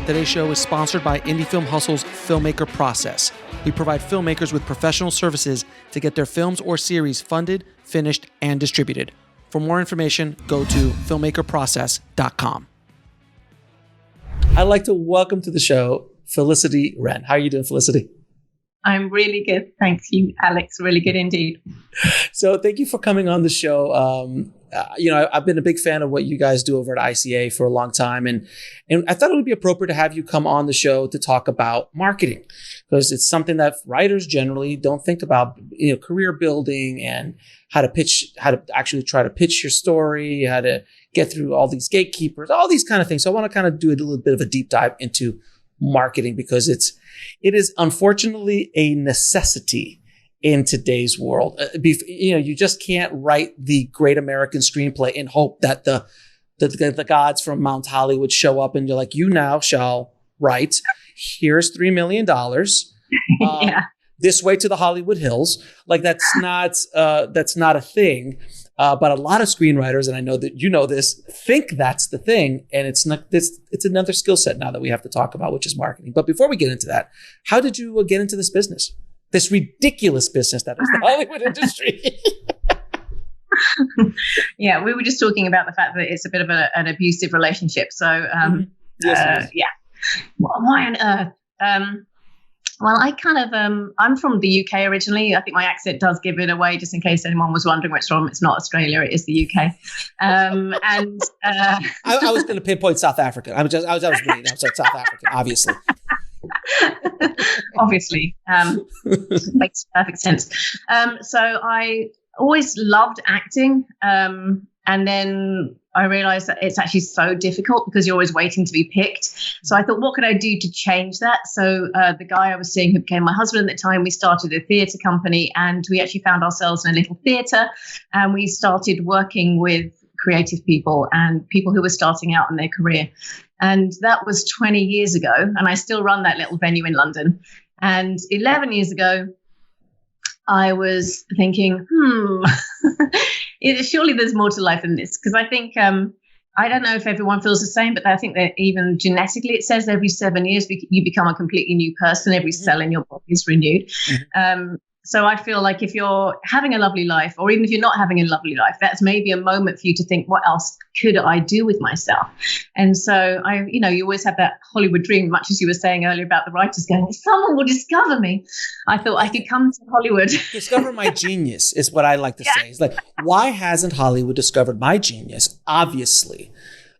Today's show is sponsored by Indie Film Hustle's Filmmaker Process. We provide filmmakers with professional services to get their films or series funded, finished, and distributed. For more information, go to filmmakerprocess.com. I'd like to welcome to the show Felicity Wren. How are you doing, Felicity? I'm really good. Thank you, Alex. Really good indeed. So thank you for coming on the show. I've been a big fan of what you guys do over at ICA for a long time. And I thought it would be appropriate to have you come on the show to talk about marketing, because it's something that writers generally don't think about, career building and how to actually try to pitch your story, how to get through all these gatekeepers, all these kind of things. So I want to kind of do a little bit of a deep dive into marketing, because it is unfortunately a necessity in today's world. You just can't write the great American screenplay and hope that the gods from Mount Hollywood show up and you're like, you now shall write. Here's $3 million. Yeah. This way to the Hollywood Hills. Like that's not a thing. But a lot of screenwriters, and I know that you know this, think that's the thing, and it's not. It's another skill set now that we have to talk about, which is marketing. But before we get into that, how did you get into this business? This ridiculous business that is the Hollywood industry. Yeah, we were just talking about the fact that it's a bit of an abusive relationship. So, Yes. yeah. Why on earth? Well, I kind of, I'm from the UK originally. I think my accent does give it away, just in case anyone was wondering where it's from. It's not Australia, it is the UK. I was going to pinpoint South Africa. I was reading. I was like South Africa, obviously. Obviously. Makes perfect sense. So I always loved acting. And then I realized that it's actually so difficult because you're always waiting to be picked. So I thought, what could I do to change that? So the guy I was seeing, who became my husband at the time, we started a theatre company, and we actually found ourselves in a little theatre, and we started working with creative people and people who were starting out in their career. And that was 20 years ago, and I still run that little venue in London. And 11 years ago, I was thinking, surely there's more to life than this. Because I think, I don't know if everyone feels the same, but I think that even genetically, it says every 7 years you become a completely new person. Every cell in your body is renewed. So I feel like if you're having a lovely life, or even if you're not having a lovely life, that's maybe a moment for you to think, what else could I do with myself? And so you always have that Hollywood dream, much as you were saying earlier about the writers going, someone will discover me. I thought I could come to Hollywood. Discover my genius is what I like to say. It's like, why hasn't Hollywood discovered my genius? Obviously.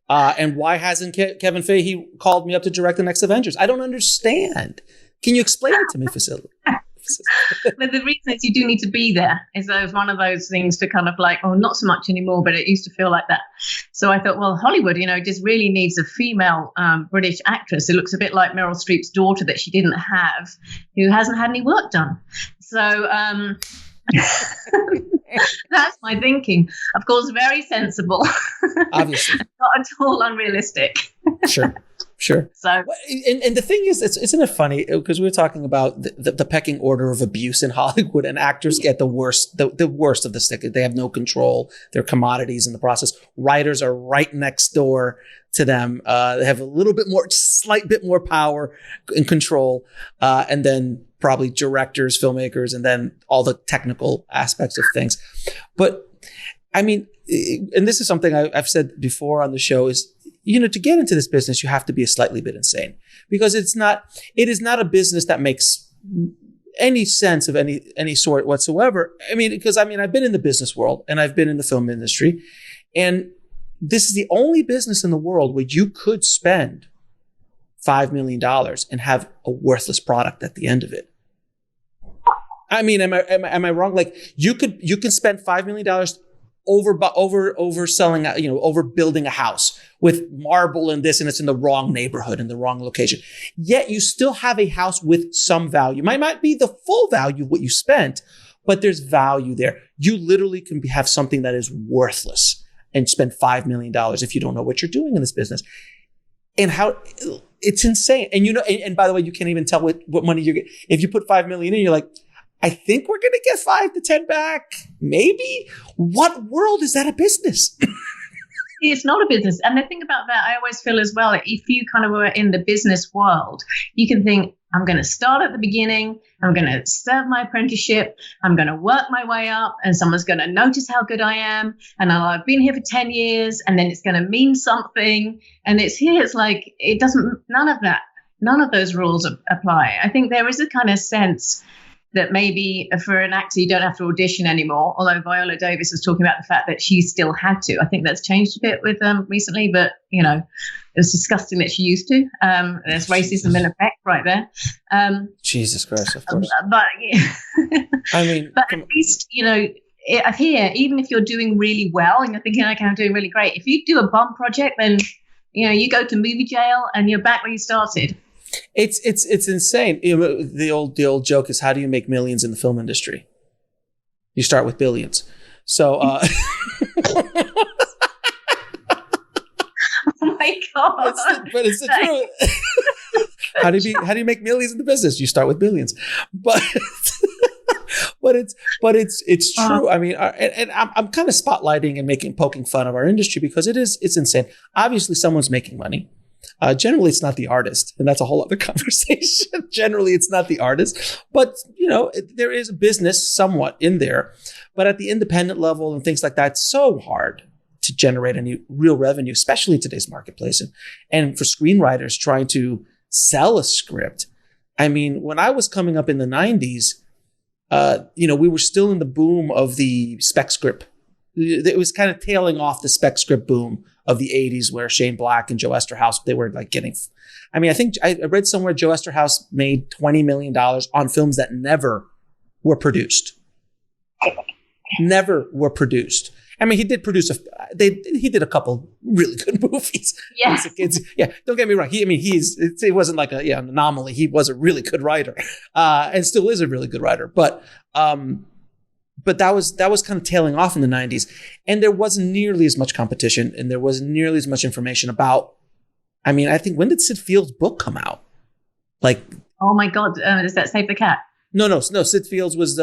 And why hasn't Kevin Feige called me up to direct the next Avengers? I don't understand. Can you explain it to me, Felicity? But the reason is you do need to be there. It's one of those things to kind of like, oh, not so much anymore, but it used to feel like that. So I thought, well, Hollywood, just really needs a female British actress who looks a bit like Meryl Streep's daughter that she didn't have, who hasn't had any work done. So that's my thinking. Of course, very sensible. Obviously. Not at all unrealistic. Sure. So, and the thing is, isn't it funny? Because we were talking about the pecking order of abuse in Hollywood, and actors get the worst of the stick. They have no control. They're commodities in the process. Writers are right next door to them. They have slight bit more power and control. And then probably directors, filmmakers, and then all the technical aspects of things. But I mean, and this is something I've said before on the show is, to get into this business, you have to be a slightly bit insane, because it is not a business that makes any sense of any sort whatsoever. I've been in the business world and I've been in the film industry, and this is the only business in the world where you could spend $5 million and have a worthless product at the end of it. I mean, am I wrong? Like you can spend $5 million overselling, overbuilding a house with marble and this, and it's in the wrong neighborhood, in the wrong location. Yet you still have a house with some value. Might not be the full value of what you spent, but there's value there. You literally can have something that is worthless and spend $5 million if you don't know what you're doing in this business. And how it's insane. And and by the way, you can't even tell what money you get. If you put $5 million in, you're like, I think we're going to get 5 to 10 back. Maybe. What world is that a business? It's not a business. And the thing about that, I always feel as well, if you kind of were in the business world, you can think, I'm going to start at the beginning. I'm going to serve my apprenticeship. I'm going to work my way up, and someone's going to notice how good I am. And I've been here for 10 years, and then it's going to mean something. And it's like, it doesn't, none of those rules apply. I think there is a kind of sense that maybe for an actor, you don't have to audition anymore. Although Viola Davis was talking about the fact that she still had to. I think that's changed a bit with recently, but it was disgusting that she used to. There's racism in effect right there. Jesus Christ, of course. But I mean, but at least here, even if you're doing really well and you're thinking, okay, I'm doing really great. If you do a bum project, then you go to movie jail and you're back where you started. It's insane. The old joke is, how do you make millions in the film industry? You start with billions. So, oh my God! But it's the truth. How do you make millions in the business? You start with billions. But it's true. I mean, and I'm kind of spotlighting and poking fun of our industry because it's insane. Obviously, someone's making money. Generally, it's not the artist, and that's a whole other conversation. Generally, it's not the artist, but there is a business somewhat in there. But at the independent level and things like that, it's so hard to generate any real revenue, especially in today's marketplace. And for screenwriters trying to sell a script, I mean, when I was coming up in the 90s, we were still in the boom of the spec script. It was kind of tailing off the spec script boom of the 80s, where Shane Black and Joe Esterhaus, they were like getting, I think I read somewhere Joe Esterhaus made $20 million on films that never were produced. Never were produced. I mean, he did produce he did a couple really good movies. Yeah. Yeah. Don't get me wrong. It wasn't like an anomaly. He was a really good writer, and still is a really good writer. But that was kind of tailing off in the 90s, and there wasn't nearly as much competition, and there wasn't nearly as much information about. I mean, I think, when did Sid Field's book come out? Like, oh my God, does that Save the Cat? No. Sid Field's was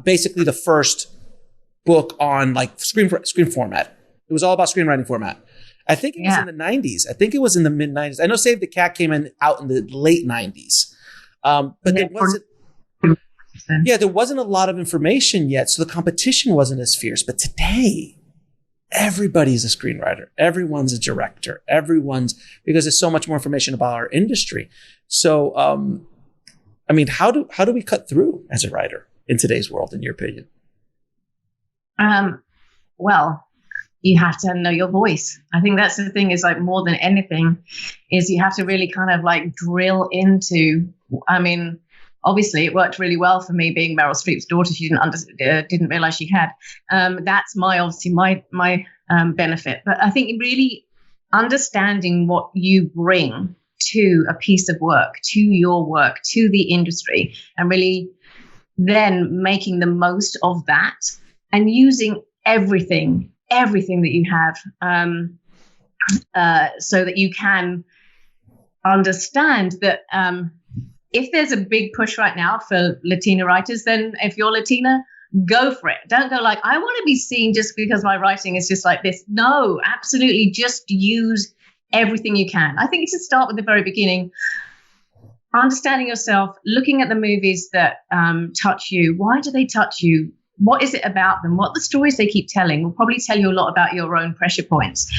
basically the first book on like screen format. It was all about screenwriting format. I think it was in the 90s. I think it was in the mid 90s. I know Save the Cat came out in the late 90s, but there wasn't. Yeah, there wasn't a lot of information yet, so the competition wasn't as fierce. But today, everybody's a screenwriter. Everyone's a director. Because there's so much more information about our industry. So, I mean, how do we cut through as a writer in today's world, in your opinion? Well, you have to know your voice. I think that's the thing, is like, more than anything, is you have to really kind of like drill into, obviously, it worked really well for me being Meryl Streep's daughter. She didn't realize she had. That's my benefit. But I think really understanding what you bring to a piece of work, to your work, to the industry, and really then making the most of that and using everything that you have, so that you can understand that. If there's a big push right now for Latina writers, then if you're Latina, go for it. Don't go like, I want to be seen just because my writing is just like this. No, absolutely. Just use everything you can. I think it's to start with the very beginning, understanding yourself, looking at the movies that touch you. Why do they touch you? What is it about them? What the stories they keep telling will probably tell you a lot about your own pressure points.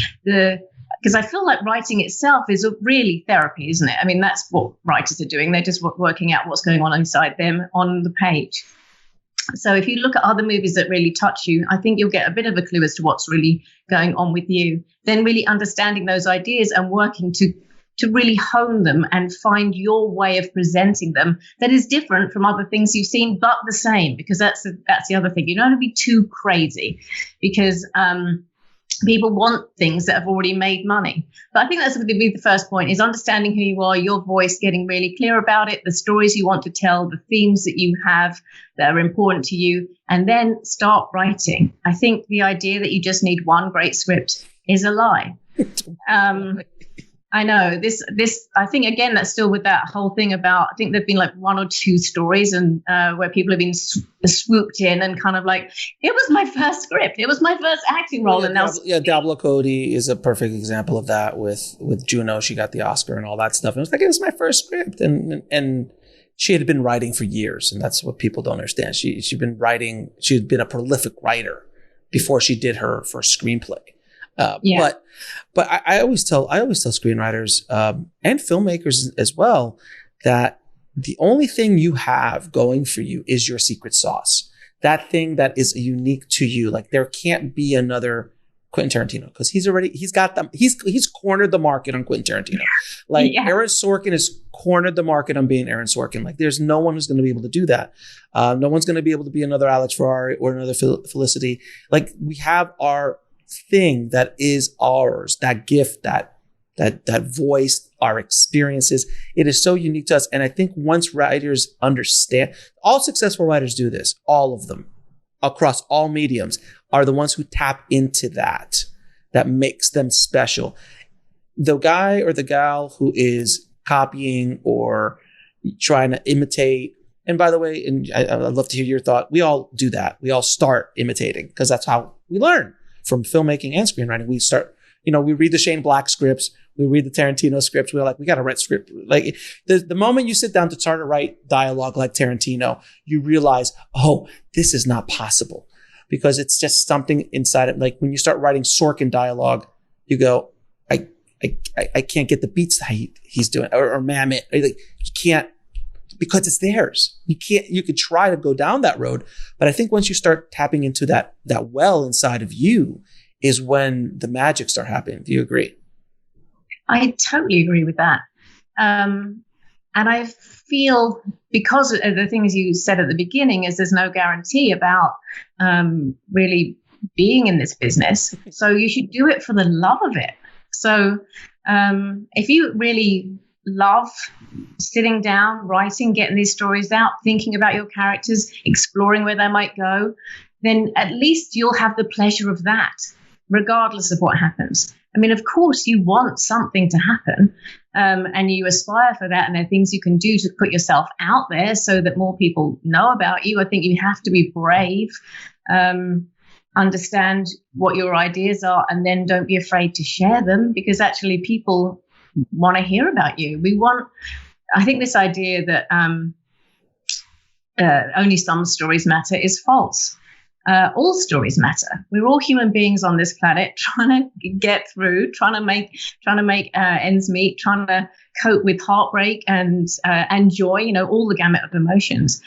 Because I feel like writing itself is really therapy, isn't it? I mean, that's what writers are doing. They're just working out what's going on inside them on the page. So if you look at other movies that really touch you, I think you'll get a bit of a clue as to what's really going on with you. Then really understanding those ideas and working to really hone them and find your way of presenting them that is different from other things you've seen, but the same, because that's the other thing. You don't want to be too crazy, because people want things that have already made money. But I think that's going to be the first point, is understanding who you are, your voice, getting really clear about it, the stories you want to tell, the themes that you have that are important to you, and then start writing. I think the idea that you just need one great script is a lie. I know this. I think again that's still with that whole thing about. I think there've been like one or two stories and where people have been swooped in and kind of like, it was my first script, it was my first acting role, and now Diablo Cody is a perfect example of that with Juno. She got the Oscar and all that stuff. And it was like, it was my first script, and she had been writing for years, and that's what people don't understand. She'd been writing. She had been a prolific writer before she did her first screenplay. But I always tell screenwriters and filmmakers as well that the only thing you have going for you is your secret sauce. That thing that is unique to you. Like there can't be another Quentin Tarantino because he's got them. He's cornered the market on Quentin Tarantino. Like Aaron Sorkin has cornered the market on being Aaron Sorkin. Like there's no one who's going to be able to do that. No one's going to be able to be another Alex Ferrari or another Felicity. Like we have our thing that is ours, that gift, that voice, our experiences. It is so unique to us. And I think once writers understand, all successful writers do this, all of them across all mediums are the ones who tap into that makes them special. The guy or the gal who is copying or trying to imitate, and by the way, and I'd love to hear your thought, we all do that. We all start imitating because that's how we learn. From filmmaking and screenwriting, we start, we read the Shane Black scripts, we read the Tarantino scripts. We're like, we got to write script. Like the moment you sit down to try to write dialogue like Tarantino, you realize, oh, this is not possible because it's just something inside it. Like when you start writing Sorkin dialogue, you go, I can't get the beats that he's doing or Mamet. Like you can't, because it's theirs. You could try to go down that road. But I think once you start tapping into that well inside of you is when the magic start happening. Do you agree? I totally agree with that. And I feel because of the things you said at the beginning is there's no guarantee about really being in this business. So you should do it for the love of it. So if you really love sitting down, writing, getting these stories out, thinking about your characters, exploring where they might go, then at least you'll have the pleasure of that, regardless of what happens. I mean, of course, you want something to happen and you aspire for that. And there are things you can do to put yourself out there so that more people know about you. I think you have to be brave, understand what your ideas are, and then don't be afraid to share them because actually people want to hear about you. I think this idea that only some stories matter is false. All stories matter. We're all human beings on this planet trying to get through, trying to make ends meet, trying to cope with heartbreak and joy, all the gamut of emotions.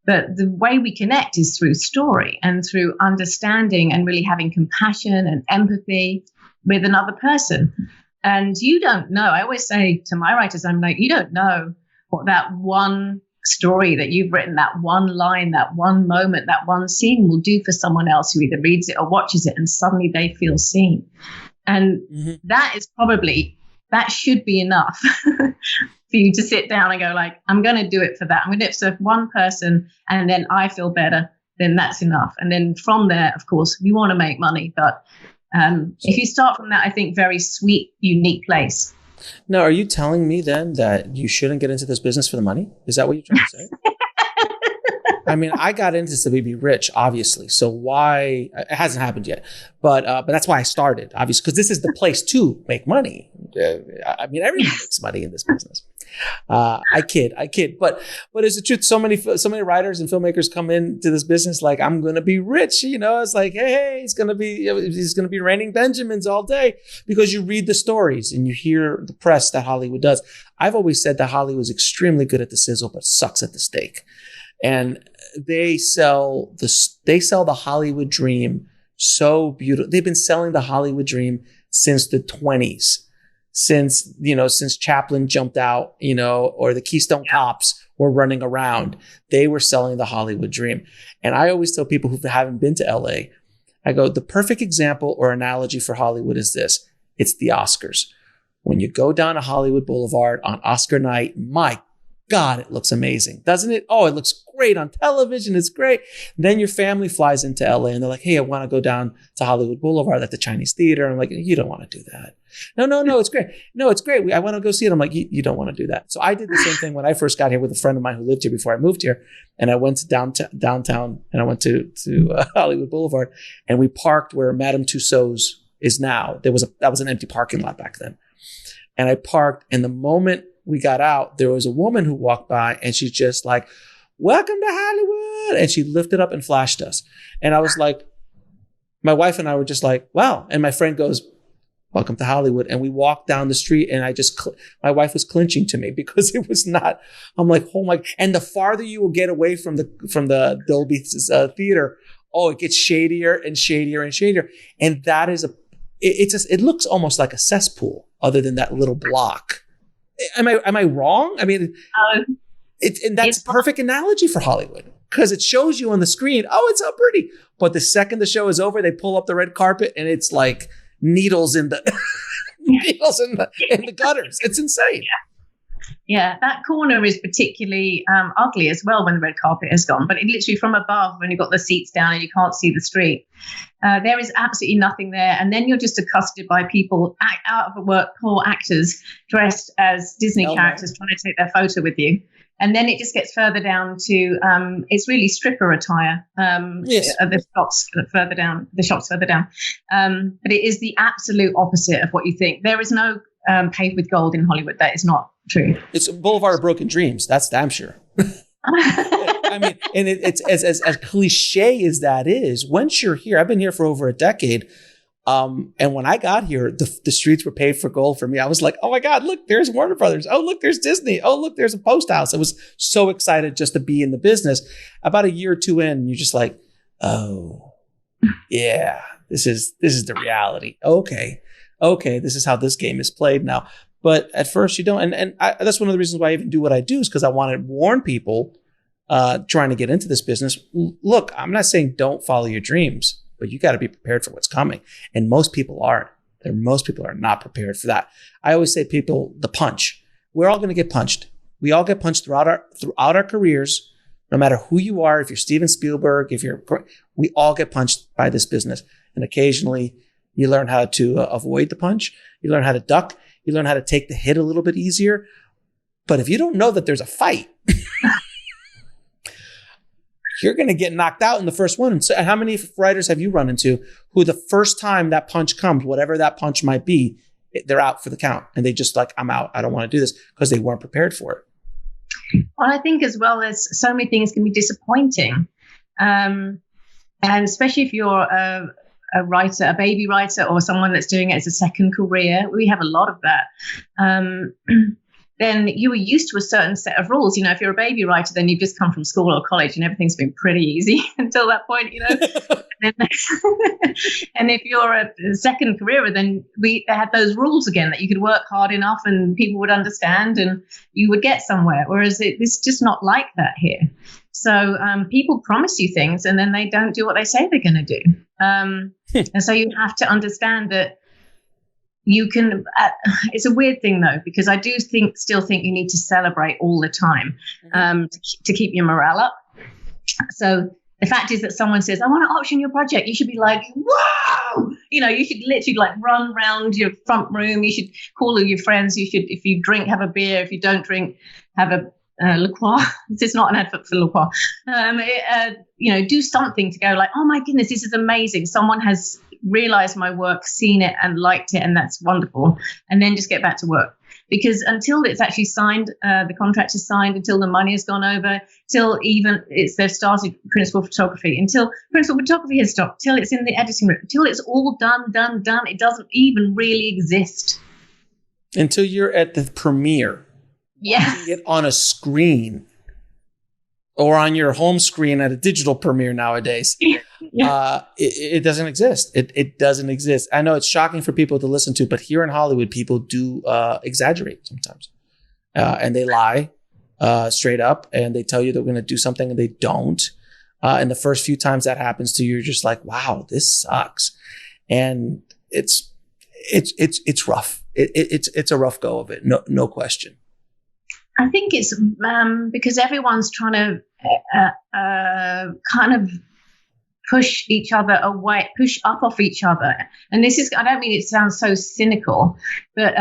But the way we connect is through story and through understanding and really having compassion and empathy with another person. And you don't know. I always say to my writers, I'm like, you don't know what that one story that you've written, that one line, that one moment, that one scene will do for someone else who either reads it or watches it, and suddenly they feel seen. And that should be enough for you to sit down and go like, I'm going to do it for that. I'm going to do it for one person and then I feel better, then that's enough. And then from there, of course, you want to make money, but if you start from that, I think very sweet, unique place. Now, are you telling me then that you shouldn't get into this business for the money? Is that what you're trying to say? I mean, I got into this to be rich, obviously. So why? It hasn't happened yet, but that's why I started, obviously, because this is the place to make money. I mean, everyone makes money in this business. I kid, but it's the truth. So many writers and filmmakers come into this business like, I'm going to be rich. It's like, hey, he's going to be raining Benjamins all day because you read the stories and you hear the press that Hollywood does. I've always said that Hollywood's extremely good at the sizzle, but sucks at the steak. And they sell the Hollywood dream so beautiful. They've been selling the Hollywood dream since the 1920s. Since Chaplin jumped out, or the Keystone Cops were running around, they were selling the Hollywood dream. And I always tell people who haven't been to LA, I go, the perfect example or analogy for Hollywood is this. It's the Oscars. When you go down to Hollywood Boulevard on Oscar night, my God, it looks amazing, doesn't it? Oh, it looks great on television. It's great. Then your family flies into LA and they're like, hey, I want to go down to Hollywood Boulevard at the Chinese Theater. I'm like, you don't want to do that. No, it's great. No, it's great. I want to go see it. I'm like, you don't want to do that. So I did the same thing when I first got here with a friend of mine who lived here before I moved here. And I went to downtown and I went to Hollywood Boulevard and we parked where Madame Tussauds is now. That was an empty parking lot back then. And I parked, and the moment we got out, there was a woman who walked by and she's just like, welcome to Hollywood. And she lifted up and flashed us. And I was like, my wife and I were just like, wow. And my friend goes, welcome to Hollywood. And we walked down the street and my wife was clinching to me because it was not, I'm like, oh my, and the farther you will get away from the Dolby theater, it gets shadier and shadier and shadier. And that is it looks almost like a cesspool other than that little block. Am I wrong? I mean, and that's a perfect analogy for Hollywood because it shows you on the screen, it's so pretty. But the second the show is over, they pull up the red carpet and it's like needles in the in the gutters. It's insane. Yeah, that corner is particularly ugly as well when the red carpet has gone. But it literally from above, when you've got the seats down and you can't see the street, there is absolutely nothing there. And then you're just accosted by people out of work, poor actors dressed as Disney characters trying to take their photo with you. And then it just gets further down to it's really stripper attire. Yes. The shops further down. But it is the absolute opposite of what you think. There is no paved with gold in Hollywood. That is not true. It's a boulevard of broken dreams. That's damn sure. I mean, and it's as cliche as that is. Once you're here, I've been here for over a decade. And when I got here, the streets were paved for gold for me. I was like, oh my God, look, there's Warner Brothers. Oh, look, there's Disney. Oh, look, there's a post house. I was so excited just to be in the business. About a year or two in, you're just like, oh, yeah, this is the reality. Okay, this is how this game is played now. But at first you don't. And that's one of the reasons why I even do what I do is because I want to warn people trying to get into this business. Look, I'm not saying don't follow your dreams, but you got to be prepared for what's coming. And most people aren't. Most people are not prepared for that. I always say people, the punch. We're all going to get punched. We all get punched throughout our careers, no matter who you are. If you're Steven Spielberg, we all get punched by this business. And occasionally you learn how to avoid the punch. You learn how to duck. You learn how to take the hit a little bit easier. But if you don't know that there's a fight, you're going to get knocked out in the first one. So how many writers have you run into who the first time that punch comes, whatever that punch might be, they're out for the count and they just like, I'm out. I don't want to do this because they weren't prepared for it. Well, I think as well as so many things can be disappointing. And especially if you're a writer, a baby writer, or someone that's doing it as a second career, we have a lot of that. Then you were used to a certain set of rules. If you're a baby writer, then you've just come from school or college and everything's been pretty easy until that point, And if you're a second career, then they had those rules again that you could work hard enough and people would understand and you would get somewhere. Whereas it's just not like that here. So people promise you things and then they don't do what they say they're going to do. And so you have to understand that you can, it's a weird thing though, because I do still think you need to celebrate all the time to keep your morale up. So the fact is that someone says, I want to option your project. You should be like, whoa, you should literally like run around your front room. You should call all your friends. You should, if you drink, have a beer. If you don't drink, have a liqueur. This is not an advert for liqueur. Do something to go like, oh my goodness, this is amazing. Someone has realized my work, seen it and liked it, and that's wonderful. And then just get back to work. Because until it's actually signed, the contract is signed, until the money has gone over, till even they've started principal photography, until principal photography has stopped, till it's in the editing room, until it's all done, it doesn't even really exist. Until you're at the premiere. Yeah. Watching it on a screen or on your home screen at a digital premiere nowadays. Yeah. It doesn't exist. It doesn't exist. I know it's shocking for people to listen to, but here in Hollywood, people do exaggerate sometimes. And they lie straight up and they tell you they're going to do something and they don't. And the first few times that happens to you, you're just like, wow, this sucks. And it's rough. It's a rough go of it. No question. I think it's because everyone's trying to kind of push each other away, push up off each other. And this is, I don't mean it sounds so cynical, but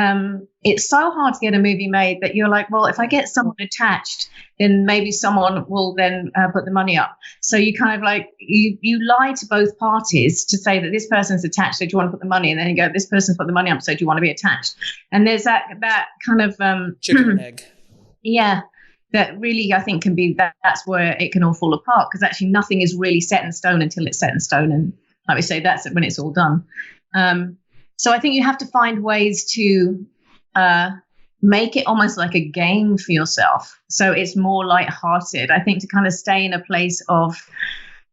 it's so hard to get a movie made that you're like, well, if I get someone attached, then maybe someone will then put the money up. So you kind of like, you lie to both parties to say that this person's attached, so do you want to put the money? And then you go, this person's put the money up, so do you want to be attached? And there's that kind of chicken and egg. Yeah, that really I think can be that's where it can all fall apart, because actually nothing is really set in stone until it's set in stone, and like we say, that's when it's all done. So I think you have to find ways to make it almost like a game for yourself, so it's more lighthearted. I think to kind of stay in a place of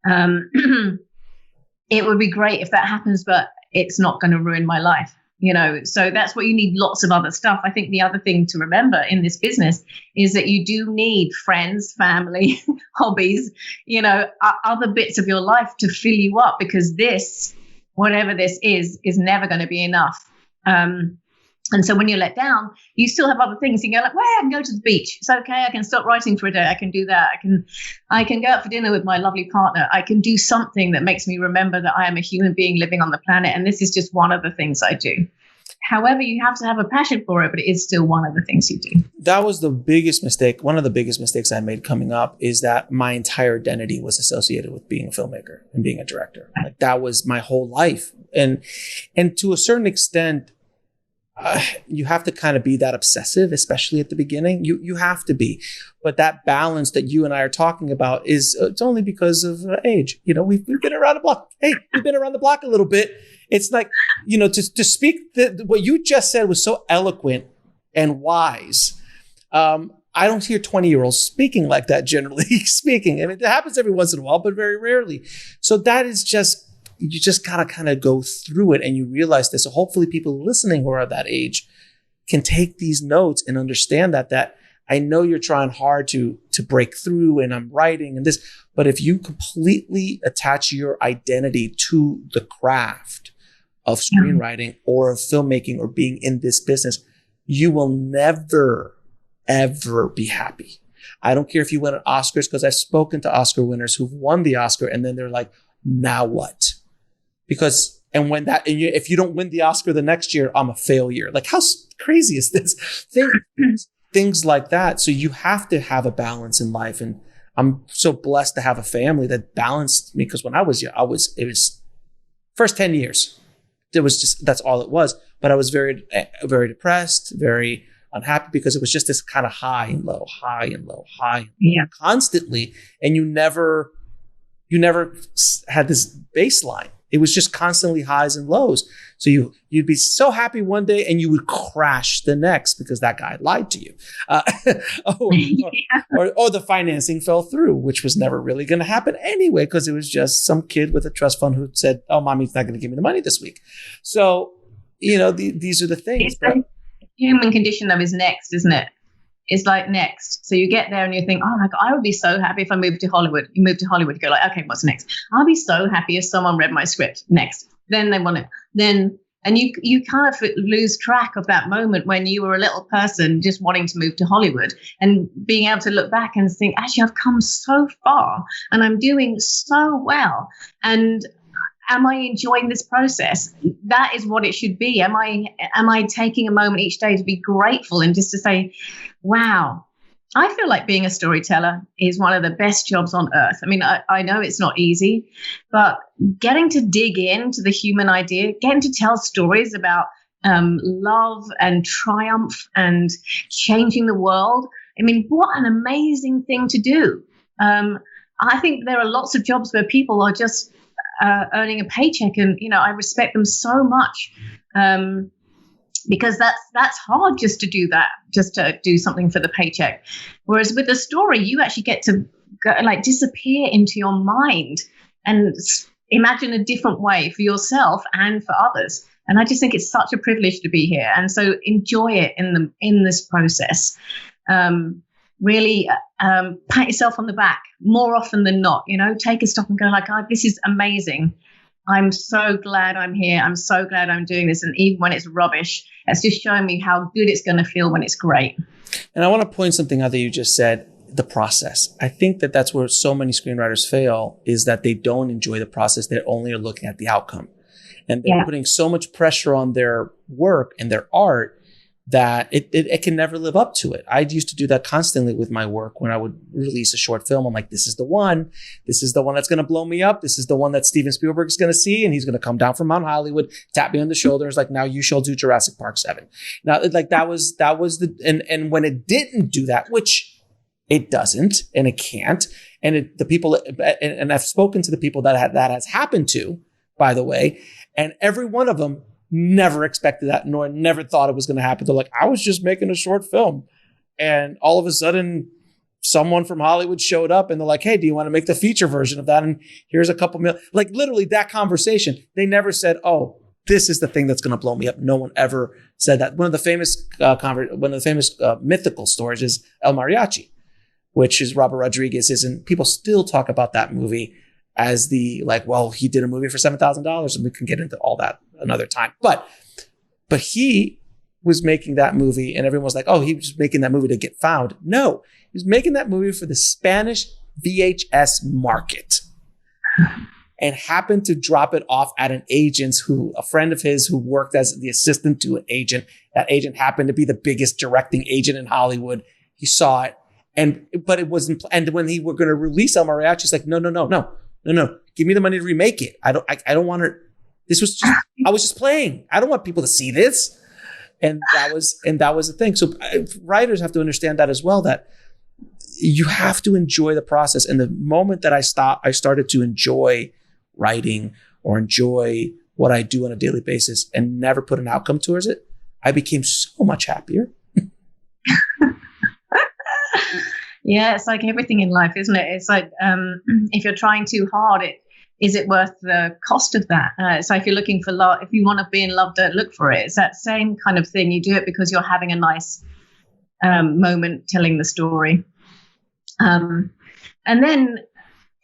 it would be great if that happens, but it's not going to ruin my life. So that's what you need, lots of other stuff. I think the other thing to remember in this business is that you do need friends, family, hobbies, other bits of your life to fill you up, because this, whatever this is never going to be enough. And so when you're let down, you still have other things. You go like, well, I can go to the beach. It's okay. I can stop writing for a day. I can do that. I can go out for dinner with my lovely partner. I can do something that makes me remember that I am a human being living on the planet. And this is just one of the things I do. However, you have to have a passion for it, but it is still one of the things you do. That was the biggest mistake. One of the biggest mistakes I made coming up is that my entire identity was associated with being a filmmaker and being a director. Like that was my whole life. And to a certain extent, you have to kind of be that obsessive, especially at the beginning. You have to be. But that balance that you and I are talking about it's only because of age. We've been around the block. Hey, we've been around the block a little bit. It's like, to speak, what you just said was so eloquent and wise. I don't hear 20-year-olds speaking like that, generally speaking. I mean, it happens every once in a while, but very rarely. So that is just, you just gotta kind of go through it and you realize this. So hopefully people listening who are that age can take these notes and understand that I know you're trying hard to break through, and I'm writing and this, but if you completely attach your identity to the craft of screenwriting or of filmmaking or being in this business, you will never, ever be happy. I don't care if you win an Oscars, because I've spoken to Oscar winners who've won the Oscar and then they're like, now what? If you don't win the Oscar the next year, I'm a failure. Like, how crazy is this? Things like that. So you have to have a balance in life. And I'm so blessed to have a family that balanced me, because when I was young, it was first 10 years. It was just, that's all it was. But I was very, very depressed, very unhappy, because it was just this kind of high and low, constantly. And you never had this baseline. It was just constantly highs and lows. So you'd be so happy one day and you would crash the next because that guy lied to you. Or the financing fell through, which was never really going to happen anyway, because it was just some kid with a trust fund who said, oh, mommy's not going to give me the money this week. So, these are the things. The human condition though is next, isn't it? It's like next. So you get there and you think, oh my God, I would be so happy if I moved to Hollywood. You move to Hollywood, you go like, okay, what's next? I'll be so happy if someone read my script. Next. Then they want it. And you kind of lose track of that moment when you were a little person just wanting to move to Hollywood, and being able to look back and think, actually, I've come so far and I'm doing so well. And am I enjoying this process? That is what it should be. Am I taking a moment each day to be grateful and just to say, wow, I feel like being a storyteller is one of the best jobs on earth. I mean, I know it's not easy, but getting to dig into the human idea, getting to tell stories about love and triumph and changing the world. I mean, what an amazing thing to do. I think there are lots of jobs where people are just earning a paycheck, and I respect them so much, because that's hard just to do that, just to do something for the paycheck. Whereas with the story, you actually get to go, like, disappear into your mind and imagine a different way for yourself and for others. And I just think it's such a privilege to be here, and so enjoy it in this process. Really pat yourself on the back more often than not. Take a stop and go like, oh, this is amazing. I'm so glad I'm here. I'm so glad I'm doing this. And even when it's rubbish, it's just showing me how good it's going to feel when it's great. And I want to point something out that you just said, the process. I think that that's where so many screenwriters fail, is that they don't enjoy the process. They only are looking at the outcome. And they're putting so much pressure on their work and their art that it can never live up to it. I used to do that constantly with my work. When I would release a short film, I'm like, this is the one. This is the one that's going to blow me up. This is the one that Steven Spielberg is going to see. And he's going to come down from Mount Hollywood, tap me on the shoulders, like, now you shall do Jurassic Park 7. Now, like, that was and when it didn't do that, which it doesn't, and it can't. And the people, and I've spoken to the people that has happened to, by the way, and every one of them never expected that, nor never thought it was going to happen. They're like, I was just making a short film. And all of a sudden, someone from Hollywood showed up and they're like, hey, do you want to make the feature version of that? And here's a couple million. Like, literally that conversation. They never said, oh, this is the thing that's going to blow me up. No one ever said that. One of the famous mythical stories is El Mariachi, which is Robert Rodriguez's, and people still talk about that movie as the, like, well, he did a movie for $7,000, and we can get into all that another time. But he was making that movie, and everyone was like, oh, he was making that movie to get found. No, he was making that movie for the Spanish VHS market, and happened to drop it off at an agent's, a friend of his who worked as the assistant to an agent. That agent happened to be the biggest directing agent in Hollywood. He saw it, but it wasn't. And when he were going to release El Mariachi, he's like, no. Give me the money to remake it. I don't want to. I was just playing. I don't want people to see this. And that was the thing. So writers have to understand that as well, that you have to enjoy the process. And the moment that I started to enjoy writing or enjoy what I do on a daily basis and never put an outcome towards it, I became so much happier. Yeah, it's like everything in life, isn't it? It's like if you're trying too hard, is it worth the cost of that? So if you're looking for love, if you want to be in love, don't look for it. It's that same kind of thing. You do it because you're having a nice moment telling the story. And then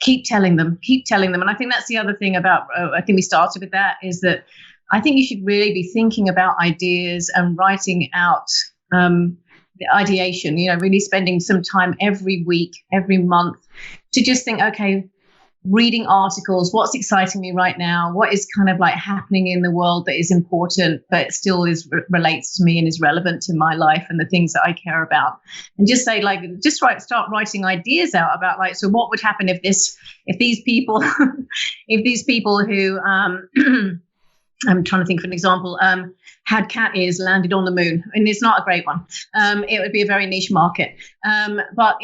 keep telling them. And I think that's the other thing about, I think we started with that, is that I think you should really be thinking about ideas and writing out the ideation, really spending some time every week, every month to just think, okay, reading articles, what's exciting me right now, what is kind of like happening in the world that is important but still relates to me and is relevant to my life and the things that I care about, and just say, like, start writing ideas out about, like, so what would happen if these people who I'm trying to think of an example, had cat ears landed on the moon, and it's not a great one. It would be a very niche market. But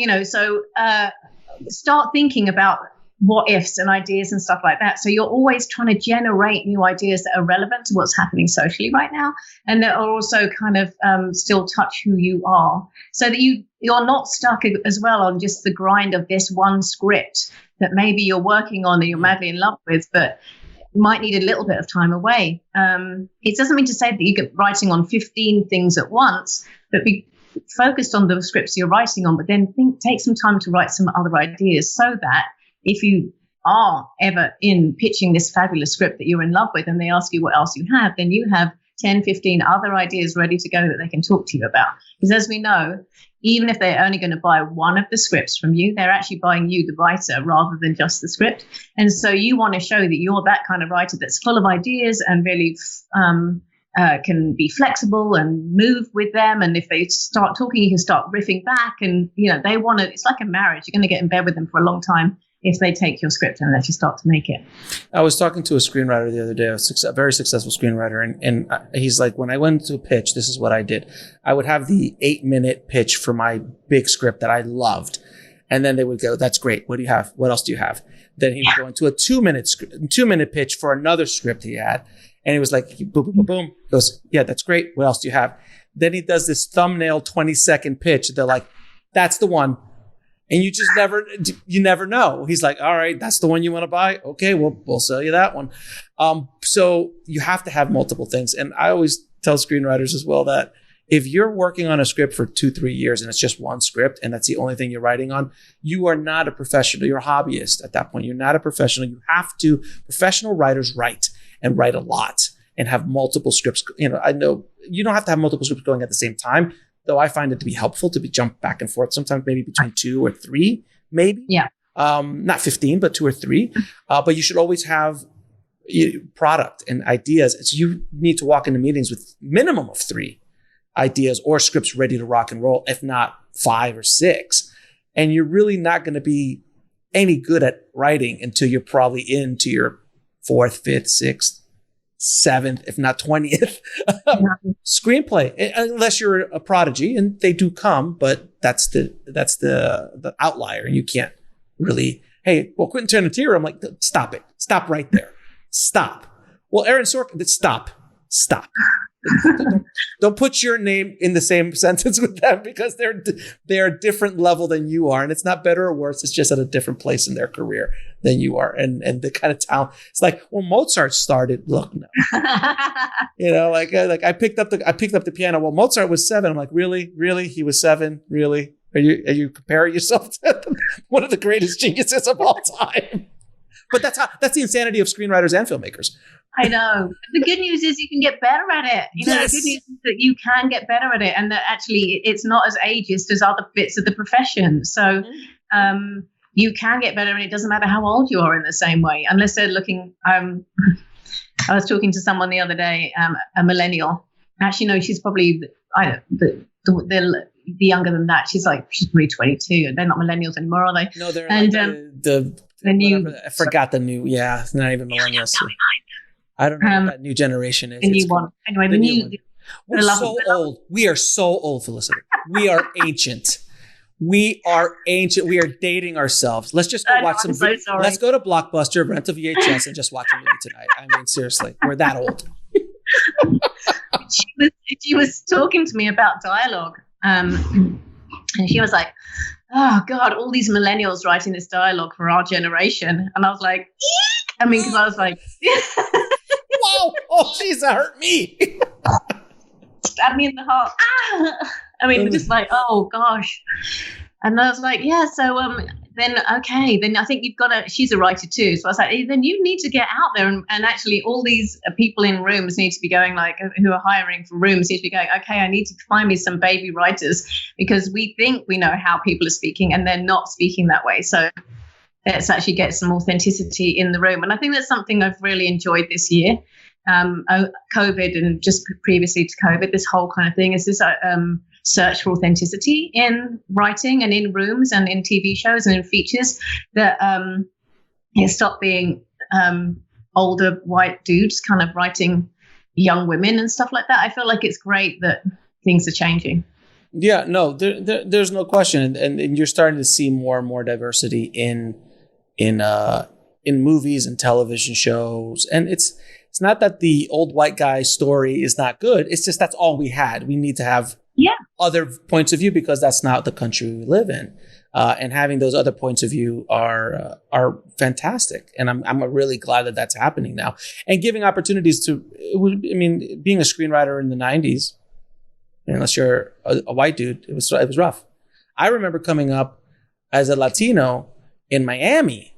start thinking about what ifs and ideas and stuff like that. So you're always trying to generate new ideas that are relevant to what's happening socially right now, and that are also kind of still touch who you are, so that you're not stuck as well on just the grind of this one script that maybe you're working on that you're madly in love with, but might need a little bit of time away. It doesn't mean to say that you get writing on 15 things at once, but be focused on the scripts you're writing on, but then take some time to write some other ideas, so that if you are ever in pitching this fabulous script that you're in love with and they ask you what else you have, then you have 10, 15 other ideas ready to go that they can talk to you about. Because as we know, even if they're only going to buy one of the scripts from you, they're actually buying you, the writer, rather than just the script. And so you want to show that you're that kind of writer that's full of ideas and really can be flexible and move with them. And if they start talking, you can start riffing back. And, they want to, it's like a marriage. You're going to get in bed with them for a long time if they take your script and let you start to make it. I was talking to a screenwriter the other day, a very successful screenwriter, and he's like, when I went to pitch, this is what I did. I would have the 8-minute pitch for my big script that I loved. And then they would go, that's great. What do you have? What else do you have? Then he would go into a 2-minute pitch for another script he had. And he was like, boom, boom, boom, boom. He goes, yeah, that's great. What else do you have? Then he does this thumbnail 20-second pitch. They're like, that's the one. And you just never know. He's like, all right, that's the one you want to buy? Okay, we'll sell you that one. So you have to have multiple things. And I always tell screenwriters as well that if you're working on a script for 2-3 years and it's just one script and that's the only thing you're writing on, you are not a professional. You're a hobbyist at that point. You're not a professional. Professional writers write and write a lot and have multiple scripts. I know you don't have to have multiple scripts going at the same time, though I find it to be helpful to be jump back and forth, sometimes maybe between 2 or 3, maybe. Yeah. Not 15, but 2 or 3. But you should always have product and ideas. So you need to walk into meetings with minimum of 3 ideas or scripts ready to rock and roll, if not 5 or 6. And you're really not going to be any good at writing until you're probably into your 4th, 5th, 6th, 7th, if not 20th screenplay, unless you're a prodigy, and they do come, but that's the outlier, and you can't really. Hey, well, Quentin Tarantino, I'm like, stop it, stop right there, stop. Well, Aaron Sorkin, stop. Don't put your name in the same sentence with them, because they're a different level than you are, and it's not better or worse. It's just at a different place in their career than you are, and the kind of talent. It's like, well, Mozart started. Look, no, like I picked up the piano. Well, Mozart was 7. I'm like, really, he was 7. Really? Are you comparing yourself to one of the greatest geniuses of all time? But that's the insanity of screenwriters and filmmakers. I know. The good news is you can get better at it. Yes. The good news is that you can get better at it, and that actually it's not as ageist as other bits of the profession. So you can get better, and it doesn't matter how old you are in the same way, unless they're looking. I was talking to someone the other day, a millennial. Actually, no, she's probably the younger than that. She's probably 22. They're not millennials anymore, are they? No, they're the new. I forgot the new. Yeah, it's not even millennials. I don't know what that new generation is. The new one. Anyway, the new one. We're so old. We are so old, Felicity. We are ancient. We are dating ourselves. Let's just go watch some. Let's go to Blockbuster, rent a VHS, and just watch a movie tonight. I mean, seriously, we're that old. She was talking to me about dialogue, and she was like, "Oh God, all these millennials writing this dialogue for our generation," and I was like, "Eek!" I mean, because I was like. Wow! Oh, jeez, that hurt me. Stabbed me in the heart. Ah! I mean, just like, oh gosh. And I was like, yeah. So then I think you've got to. She's a writer too, so I was like, then you need to get out there and actually, all these people in rooms need to be going, like, who are hiring for rooms need to be going, okay, I need to find me some baby writers, because we think we know how people are speaking and they're not speaking that way. So let's actually get some authenticity in the room. And I think that's something I've really enjoyed this year. COVID and just previously to COVID, this whole kind of thing is this search for authenticity in writing and in rooms and in TV shows and in features, that stop being older white dudes kind of writing young women and stuff like that. I feel like it's great that things are changing. Yeah, no, there's no question, and you're starting to see more and more diversity in movies and television shows, and it's not that the old white guy story is not good. It's just that's all we had. We need to have other points of view, because that's not the country we live in, and having those other points of view are fantastic, and I'm really glad that that's happening now, and giving opportunities to. I mean, being a screenwriter in the 90s. Unless you're a white dude, it was rough. I remember coming up as a Latino in Miami,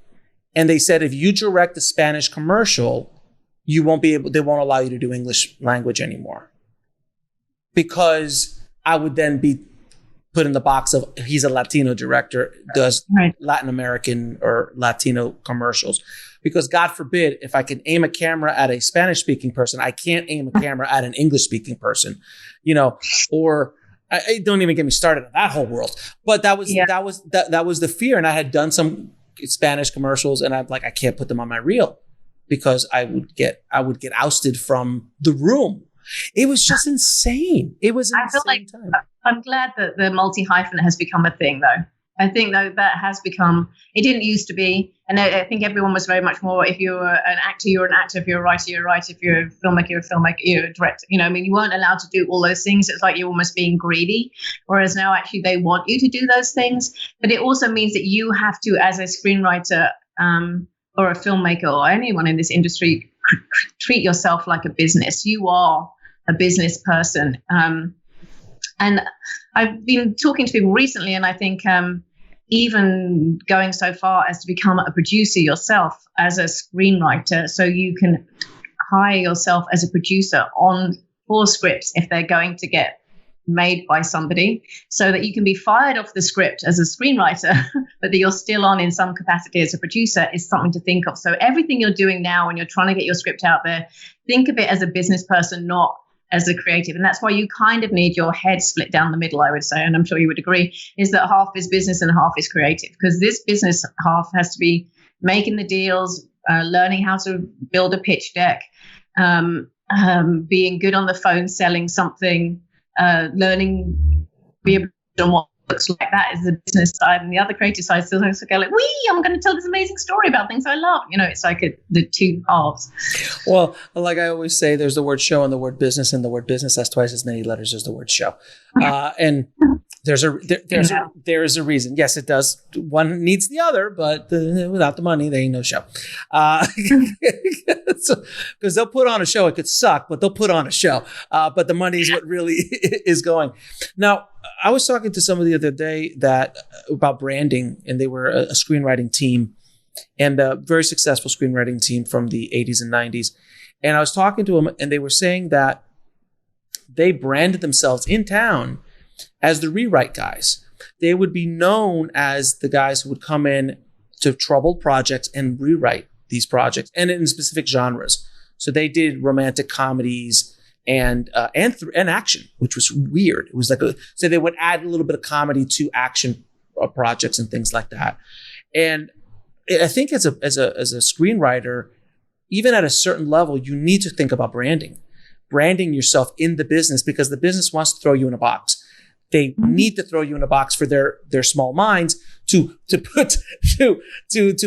and they said if you direct a Spanish commercial, they won't allow you to do English language anymore, because I would then be put in the box of he's a Latino director, does Latin American or Latino commercials. Because God forbid, if I can aim a camera at a Spanish-speaking person, I can't aim a camera at an English-speaking person, or I don't even get me started on that whole world. But that was the fear. And I had done some Spanish commercials, and I'm like, I can't put them on my reel, because I would get ousted from the room. It was just insane. It was insane. I feel like time. I'm glad that the multi-hyphen has become a thing, though. I think that has become, it didn't used to be. And I think everyone was very much more, if you're an actor, you're an actor. If you're a writer, you're a writer. If you're a filmmaker, you're a filmmaker. You're a director. You weren't allowed to do all those things. It's like you're almost being greedy. Whereas now actually they want you to do those things. But it also means that you have to, as a screenwriter or a filmmaker or anyone in this industry, treat yourself like a business. You are a business person. And I've been talking to people recently, and I think even going so far as to become a producer yourself as a screenwriter, so you can hire yourself as a producer for scripts if they're going to get made by somebody, so that you can be fired off the script as a screenwriter, but that you're still on in some capacity as a producer is something to think of. So everything you're doing now when you're trying to get your script out there, think of it as a business person, not as a creative. And that's why you kind of need your head split down the middle, I would say, and I'm sure you would agree, is that half is business and half is creative, because this business half has to be making the deals, learning how to build a pitch deck, being good on the phone, selling something, learning on what looks like. That is the business side, and the other creative side still has to go like, I'm going to tell this amazing story about things I love. It's like the two halves. Well, like I always say, there's the word show and the word business, and the word business has twice as many letters as the word show. And there's a reason. Yes, it does. One needs the other, but without the money, there ain't no show. Because they'll put on a show. It could suck, but they'll put on a show. But the money is what really is going. Now, I was talking to somebody the other day about branding, and they were a screenwriting team, and a very successful screenwriting team from the 80s and 90s. And I was talking to them, and they were saying that they branded themselves in town as the rewrite guys. They would be known as the guys who would come in to troubled projects and rewrite these projects, and in specific genres. So they did romantic comedies and action, which was weird. It was like so they would add a little bit of comedy to action projects and things like that. And I think as a screenwriter, even at a certain level, you need to think about branding yourself in the business, because the business wants to throw you in a box. They need to throw you in a box for their small minds to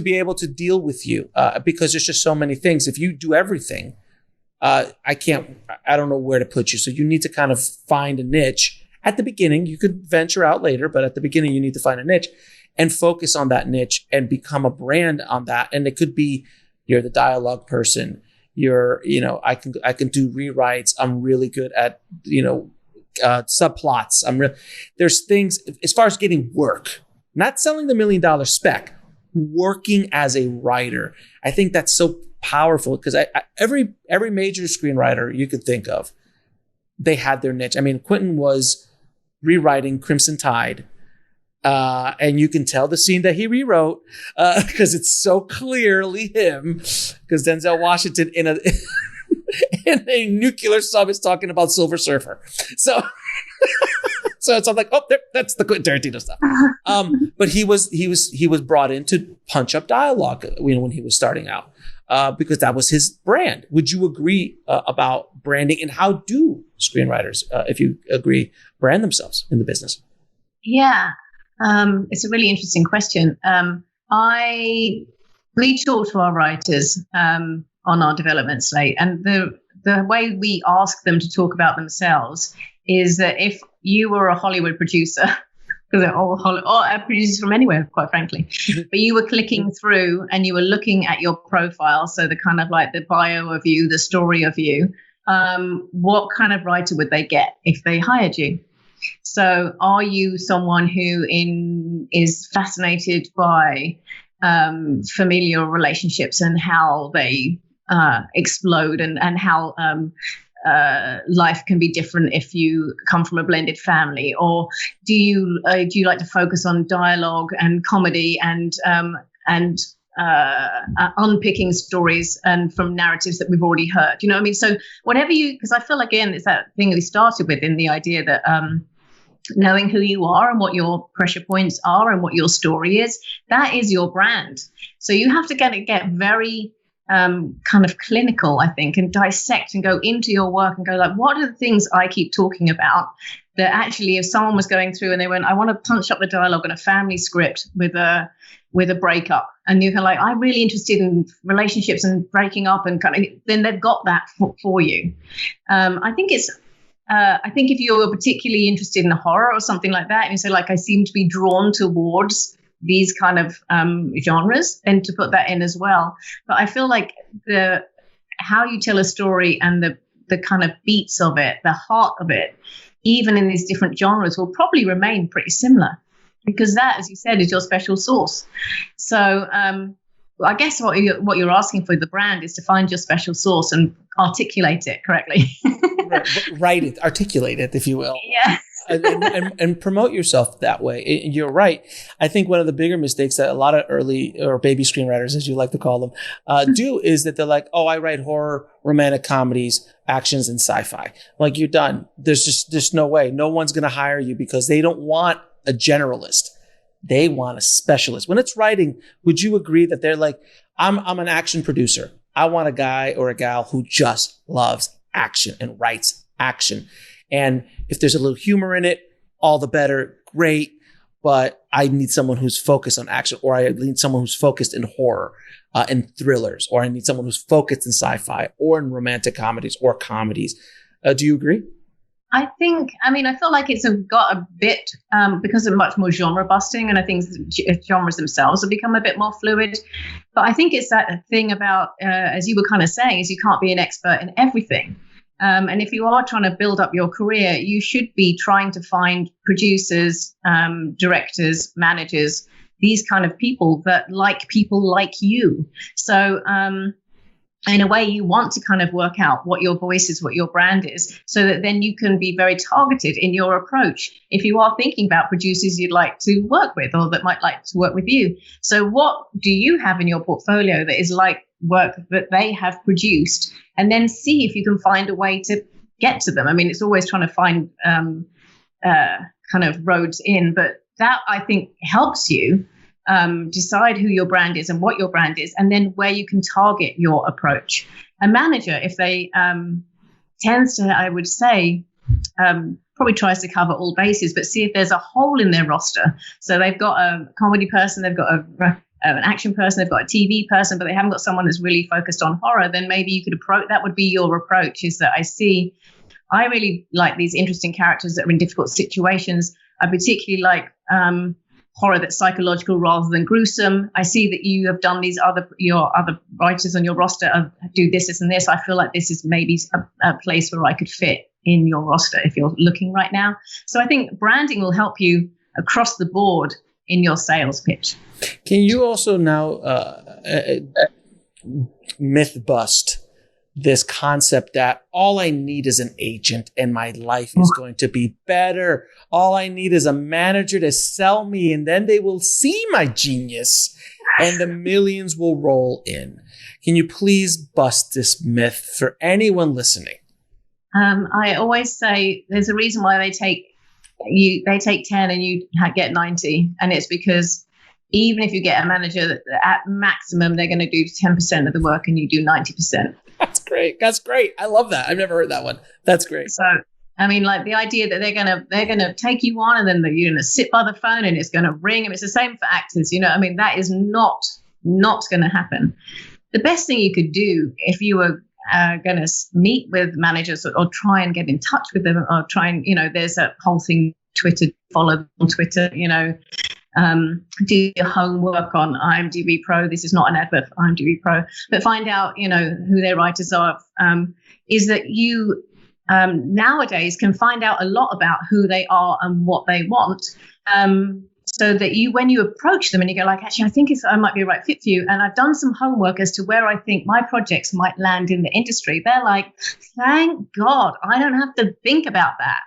be able to deal with you, because there's just so many things. If you do everything, I don't know where to put you. So you need to kind of find a niche at the beginning. You could venture out later, but at the beginning you need to find a niche and focus on that niche and become a brand on that. And it could be you're the dialogue person. I can do rewrites. I'm really good at, subplots. There's things as far as getting work, not selling the $1 million spec, working as a writer. I think that's so powerful, because every major screenwriter you could think of, they had their niche. I mean, Quentin was rewriting Crimson Tide, and you can tell the scene that he rewrote because it's so clearly him. Because Denzel Washington in a nuclear sub is talking about Silver Surfer. So I'm like, that's the Quentin Tarantino stuff. But he was brought in to punch up dialogue when he was starting out. Because that was his brand. Would you agree about branding, and how do screenwriters, if you agree, brand themselves in the business? Yeah, it's a really interesting question. We talk to our writers on our development slate, and the way we ask them to talk about themselves is that if you were a Hollywood producer, because they're all producers from anywhere, quite frankly. But you were clicking through and you were looking at your profile, so the kind of like the bio of you, the story of you, what kind of writer would they get if they hired you? So are you someone who is fascinated by familial relationships and how they explode, and how life can be different if you come from a blended family? Or do you like to focus on dialogue and comedy and unpicking stories and from narratives that we've already heard? You know what I mean? So whatever because I feel, again, it's that thing we started with in the idea that knowing who you are and what your pressure points are and what your story is, that is your brand. So you have to get very kind of clinical, I think, and dissect and go into your work and go like, what are the things I keep talking about that actually, if someone was going through and they went, I want to punch up the dialogue in a family script with a breakup, and you're like, I'm really interested in relationships and breaking up, and kind of, then they've got that for you. I think if you're particularly interested in horror or something like that, and you say like, I seem to be drawn towards these kind of genres, then to put that in as well. But I feel like how you tell a story and the kind of beats of it, the heart of it, even in these different genres, will probably remain pretty similar, because that, as you said, is your special sauce. So I guess what you're asking for the brand is to find your special sauce and articulate it correctly. Articulate it, if you will. Yeah. and promote yourself that way. And you're right. I think one of the bigger mistakes that a lot of early or baby screenwriters, as you like to call them, do is that they're like, oh, I write horror, romantic comedies, actions, and sci-fi. Like, you're done. There's no way. No one's going to hire you because they don't want a generalist. They want a specialist. When it's writing, would you agree that they're like, I'm an action producer. I want a guy or a gal who just loves action and writes action. And if there's a little humor in it, all the better, great. But I need someone who's focused on action, or I need someone who's focused in horror and thrillers, or I need someone who's focused in sci-fi or in romantic comedies or comedies. Do you agree? I feel like it's got a bit, because of much more genre busting, and I think genres themselves have become a bit more fluid. But I think it's that thing about, as you were kind of saying, is you can't be an expert in everything. And if you are trying to build up your career, you should be trying to find producers, directors, managers, these kind of people that like people like you. So, in a way, you want to kind of work out what your voice is, what your brand is, so that then you can be very targeted in your approach if you are thinking about producers you'd like to work with or that might like to work with you. So what do you have in your portfolio that is like work that they have produced? And then see if you can find a way to get to them. I mean, it's always trying to find kind of roads in, but that, I think, helps you decide who your brand is and what your brand is, and then where you can target your approach. A manager, if they tends to, I would say, probably tries to cover all bases, but see if there's a hole in their roster. So they've got a comedy person, they've got an action person, they've got a TV person, but they haven't got someone that's really focused on horror. Then maybe you could approach, that would be your approach, is that I really like these interesting characters that are in difficult situations. I particularly like horror that's psychological rather than gruesome. I see that you have done your other writers on your roster do this and this. I feel like this is maybe a place where I could fit in your roster if you're looking right now. So I think branding will help you across the board in your sales pitch. Can you also now myth bust this concept that all I need is an agent and my life is going to be better? All I need is a manager to sell me, and then they will see my genius and the millions will roll in. Can you please bust this myth for anyone listening? I always say there's a reason why they take 10 and you get 90. And it's because even if you get a manager, at maximum, they're going to do 10% of the work and you do 90%. That's great. That's great. I love that. I've never heard that one. That's great. So, I mean, like the idea that they're gonna take you on and then you're gonna sit by the phone and it's gonna ring. And it's the same for actors. You know, I mean, that is not going to happen. The best thing you could do if you were going to meet with managers or try and get in touch with them or try and, there's a whole thing, Twitter, follow them on Twitter, do your homework on IMDb Pro. This is not an advert for IMDb Pro, but find out, who their writers are, is that you nowadays can find out a lot about who they are and what they want. So that when you approach them and you go like, actually, I think I might be a right fit for you. And I've done some homework as to where I think my projects might land in the industry. They're like, thank God, I don't have to think about that.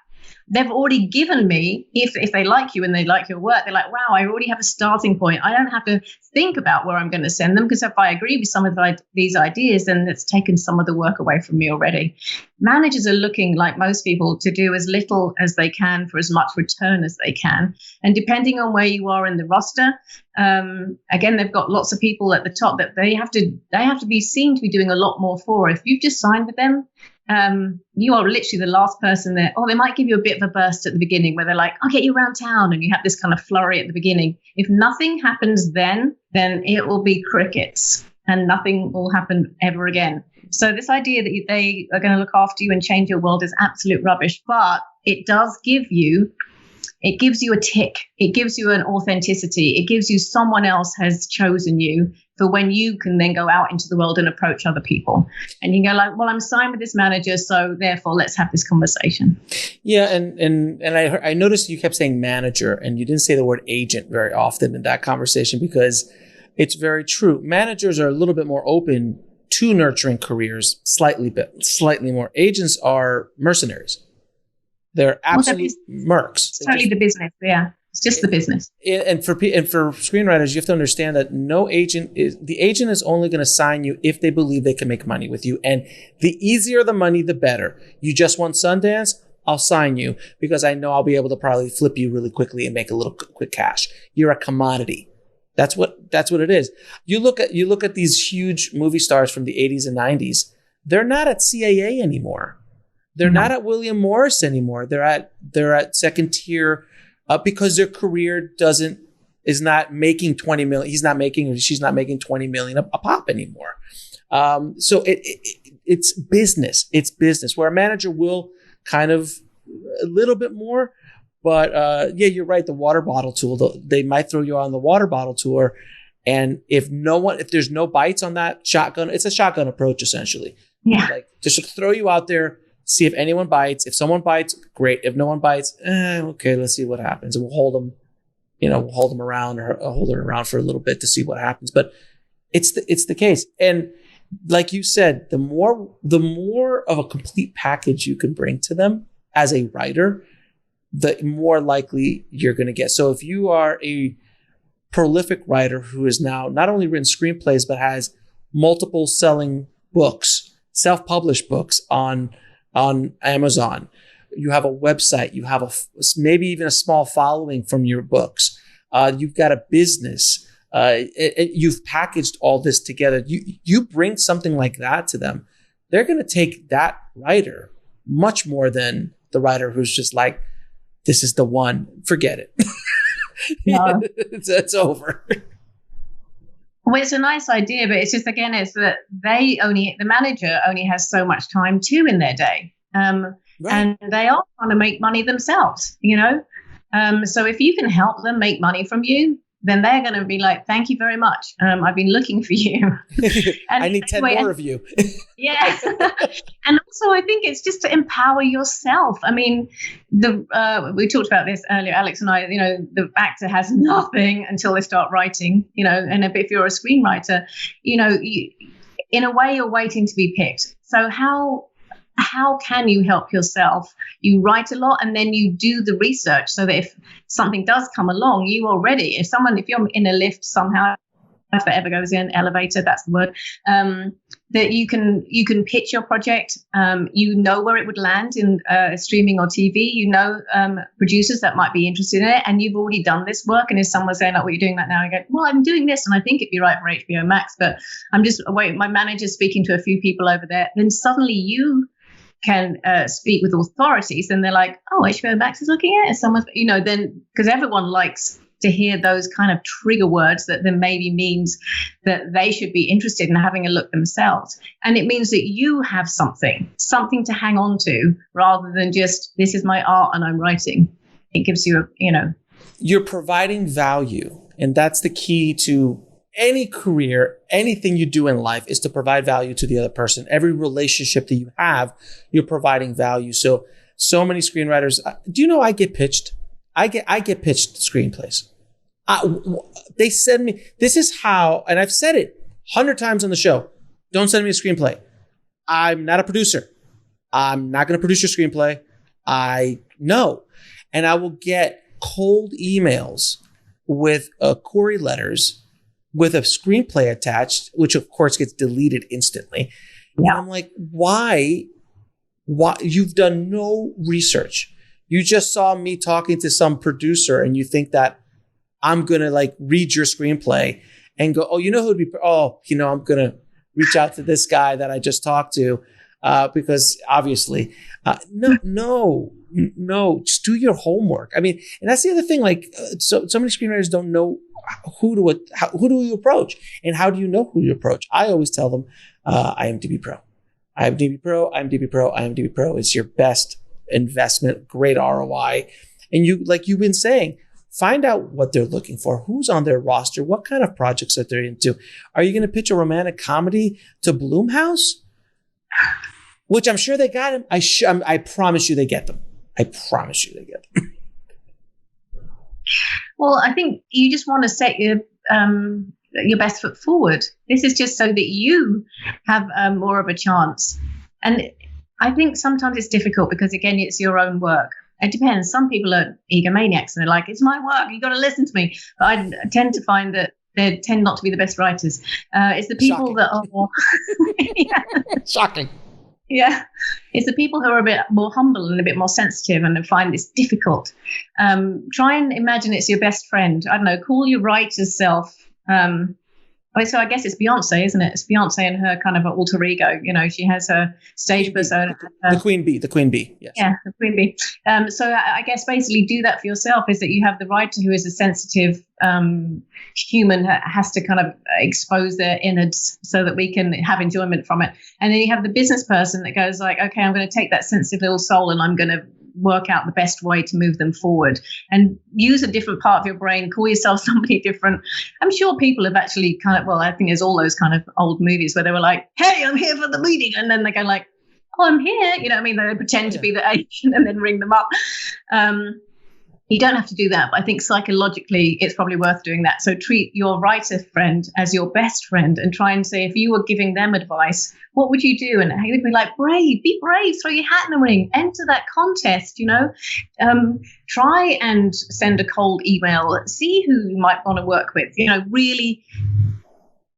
They've already given me, if they like you and they like your work, they're like, wow, I already have a starting point. I don't have to think about where I'm going to send them, because if I agree with some of these ideas, then it's taken some of the work away from me already. Managers are looking, like most people, to do as little as they can for as much return as they can. And depending on where you are in the roster, again, they've got lots of people at the top that they have to be seen to be doing a lot more for. If you've just signed with them, you are literally the last person there. Or they might give you a bit of a burst at the beginning where they're like, I'll get you around town. And you have this kind of flurry at the beginning. If nothing happens then it will be crickets and nothing will happen ever again. So this idea that they are going to look after you and change your world is absolute rubbish. But it does give you a tick. It gives you an authenticity. It gives you someone else has chosen you for when you can then go out into the world and approach other people. And you go like, well, I'm signed with this manager, so therefore let's have this conversation. Yeah, and I noticed you kept saying manager and you didn't say the word agent very often in that conversation, because it's very true. Managers are a little bit more open to nurturing careers, slightly more. Agents are mercenaries. They're absolute mercs. It's totally the business. Yeah. It's just the business. And for screenwriters, you have to understand that the agent is only going to sign you if they believe they can make money with you. And the easier the money, the better. You just won Sundance, I'll sign you because I know I'll be able to probably flip you really quickly and make a little quick cash. You're a commodity. That's what it is. You look at these huge movie stars from the 80s and 90s. They're not at CAA anymore. They're not at William Morris anymore. They're at second tier. Because their career is not making 20 million. He's not making, or she's not making 20 million a pop anymore. So it's business. It's business where a manager will kind of a little bit more, but yeah, you're right. The water bottle tool, they might throw you on the water bottle tour. And if there's no bites on that shotgun, it's a shotgun approach essentially. Yeah. Like just throw you out there. See if anyone bites. If someone bites, great. If no one bites, okay, let's see what happens. And we'll hold them around or hold it around for a little bit to see what happens. But it's the case. And like you said, the more of a complete package you can bring to them as a writer, the more likely you're going to get. So if you are a prolific writer who has now not only written screenplays, but has multiple selling books, self-published books on Amazon, you have a website, you have maybe even a small following from your books, you've got a business, you've packaged all this together. You bring something like that to them, they're going to take that writer much more than the writer who's just like, this is the one, forget it. No. It's over. Well, it's a nice idea, but it's just, again, it's that the manager only has so much time too in their day. Right. And they are trying to make money themselves, so if you can help them make money from you, then they're going to be like, thank you very much. I've been looking for you. And I need 10 more of you. Yeah. And also, I think it's just to empower yourself. I mean, we talked about this earlier, Alex and I, the actor has nothing until they start writing, and if you're a screenwriter, in a way, you're waiting to be picked. So how can you help yourself? You write a lot and then you do the research so that if something does come along, you are ready. If you're in a lift somehow, if that ever goes in, elevator, that's the word, that you can pitch your project. You know where it would land in streaming or TV. Producers that might be interested in it, and you've already done this work. And if someone's saying, like, what are you doing that now? I go, well, I'm doing this, and I think it'd be right for HBO Max, but I'm just wait. My manager's speaking to a few people over there. Then suddenly you can speak with authorities, and they're like, oh, HBO Max is looking at it. Someone's, then because everyone likes to hear those kind of trigger words that then maybe means that they should be interested in having a look themselves. And it means that you have something to hang on to rather than just, this is my art and I'm writing. It gives you, You're providing value. And that's the key to any career, anything you do in life is to provide value to the other person. Every relationship that you have, you're providing value. So many screenwriters, do you know I get pitched? I get pitched screenplays. They send me, this is how, and I've said it 100 times on the show, don't send me a screenplay. I'm not a producer. I'm not going to produce your screenplay. I know. And I will get cold emails with query letters with a screenplay attached, which of course gets deleted instantly. Yeah. And I'm like, why? You've done no research. You just saw me talking to some producer and you think that I'm going to read your screenplay and go, oh, who'd be, I'm going to reach out to this guy that I just talked to because obviously, no, just do your homework. I mean, and that's the other thing. So many screenwriters don't know who do you approach and how do you know who you approach? I always tell them, IMDb Pro. IMDb Pro, IMDb Pro, IMDb Pro is your best investment, great ROI. And you've been saying, find out what they're looking for, who's on their roster, what kind of projects that they're into. Are you going to pitch a romantic comedy to Blumhouse? Which I'm sure they got him. I promise you they get them. I promise you they get them. Well, I think you just want to set your best foot forward. This is just so that you have more of a chance. And I think sometimes it's difficult because, again, it's your own work. it depends. Some people are egomaniacs and they're like, it's my work, you got to listen to me. But I tend to find that they tend not to be the best writers. It's the people Shocking. that are more Shocking. Yeah, it's the people who are a bit more humble and a bit more sensitive and find this difficult. Try and imagine it's your best friend. I don't know, call your writer's self. So I guess it's Beyonce, isn't it? It's Beyonce and her kind of alter ego. You know, she has her stage persona. The Queen Bee. Yes. Yeah, the Queen Bee. So I guess basically do that for yourself, is that you have the writer who is a sensitive human, has to kind of expose their innards so that we can have enjoyment from it. And then you have the business person that goes like, okay, I'm going to take that sensitive little soul and I'm going to work out the best way to move them forward, and use a different part of your brain, call yourself somebody different. I'm sure people have actually I think there's all those kind of old movies where they were like, hey, I'm here for the meeting, and then they go like, oh, I'm here, you know what I mean? They pretend to be the agent and then ring them up. You don't have to do that, but I think psychologically it's probably worth doing that. So treat your writer friend as your best friend and try and say, if you were giving them advice, what would you do? And he would be like, be brave, throw your hat in the ring, enter that contest, you know. Try and send a cold email, see who you might want to work with, you know, really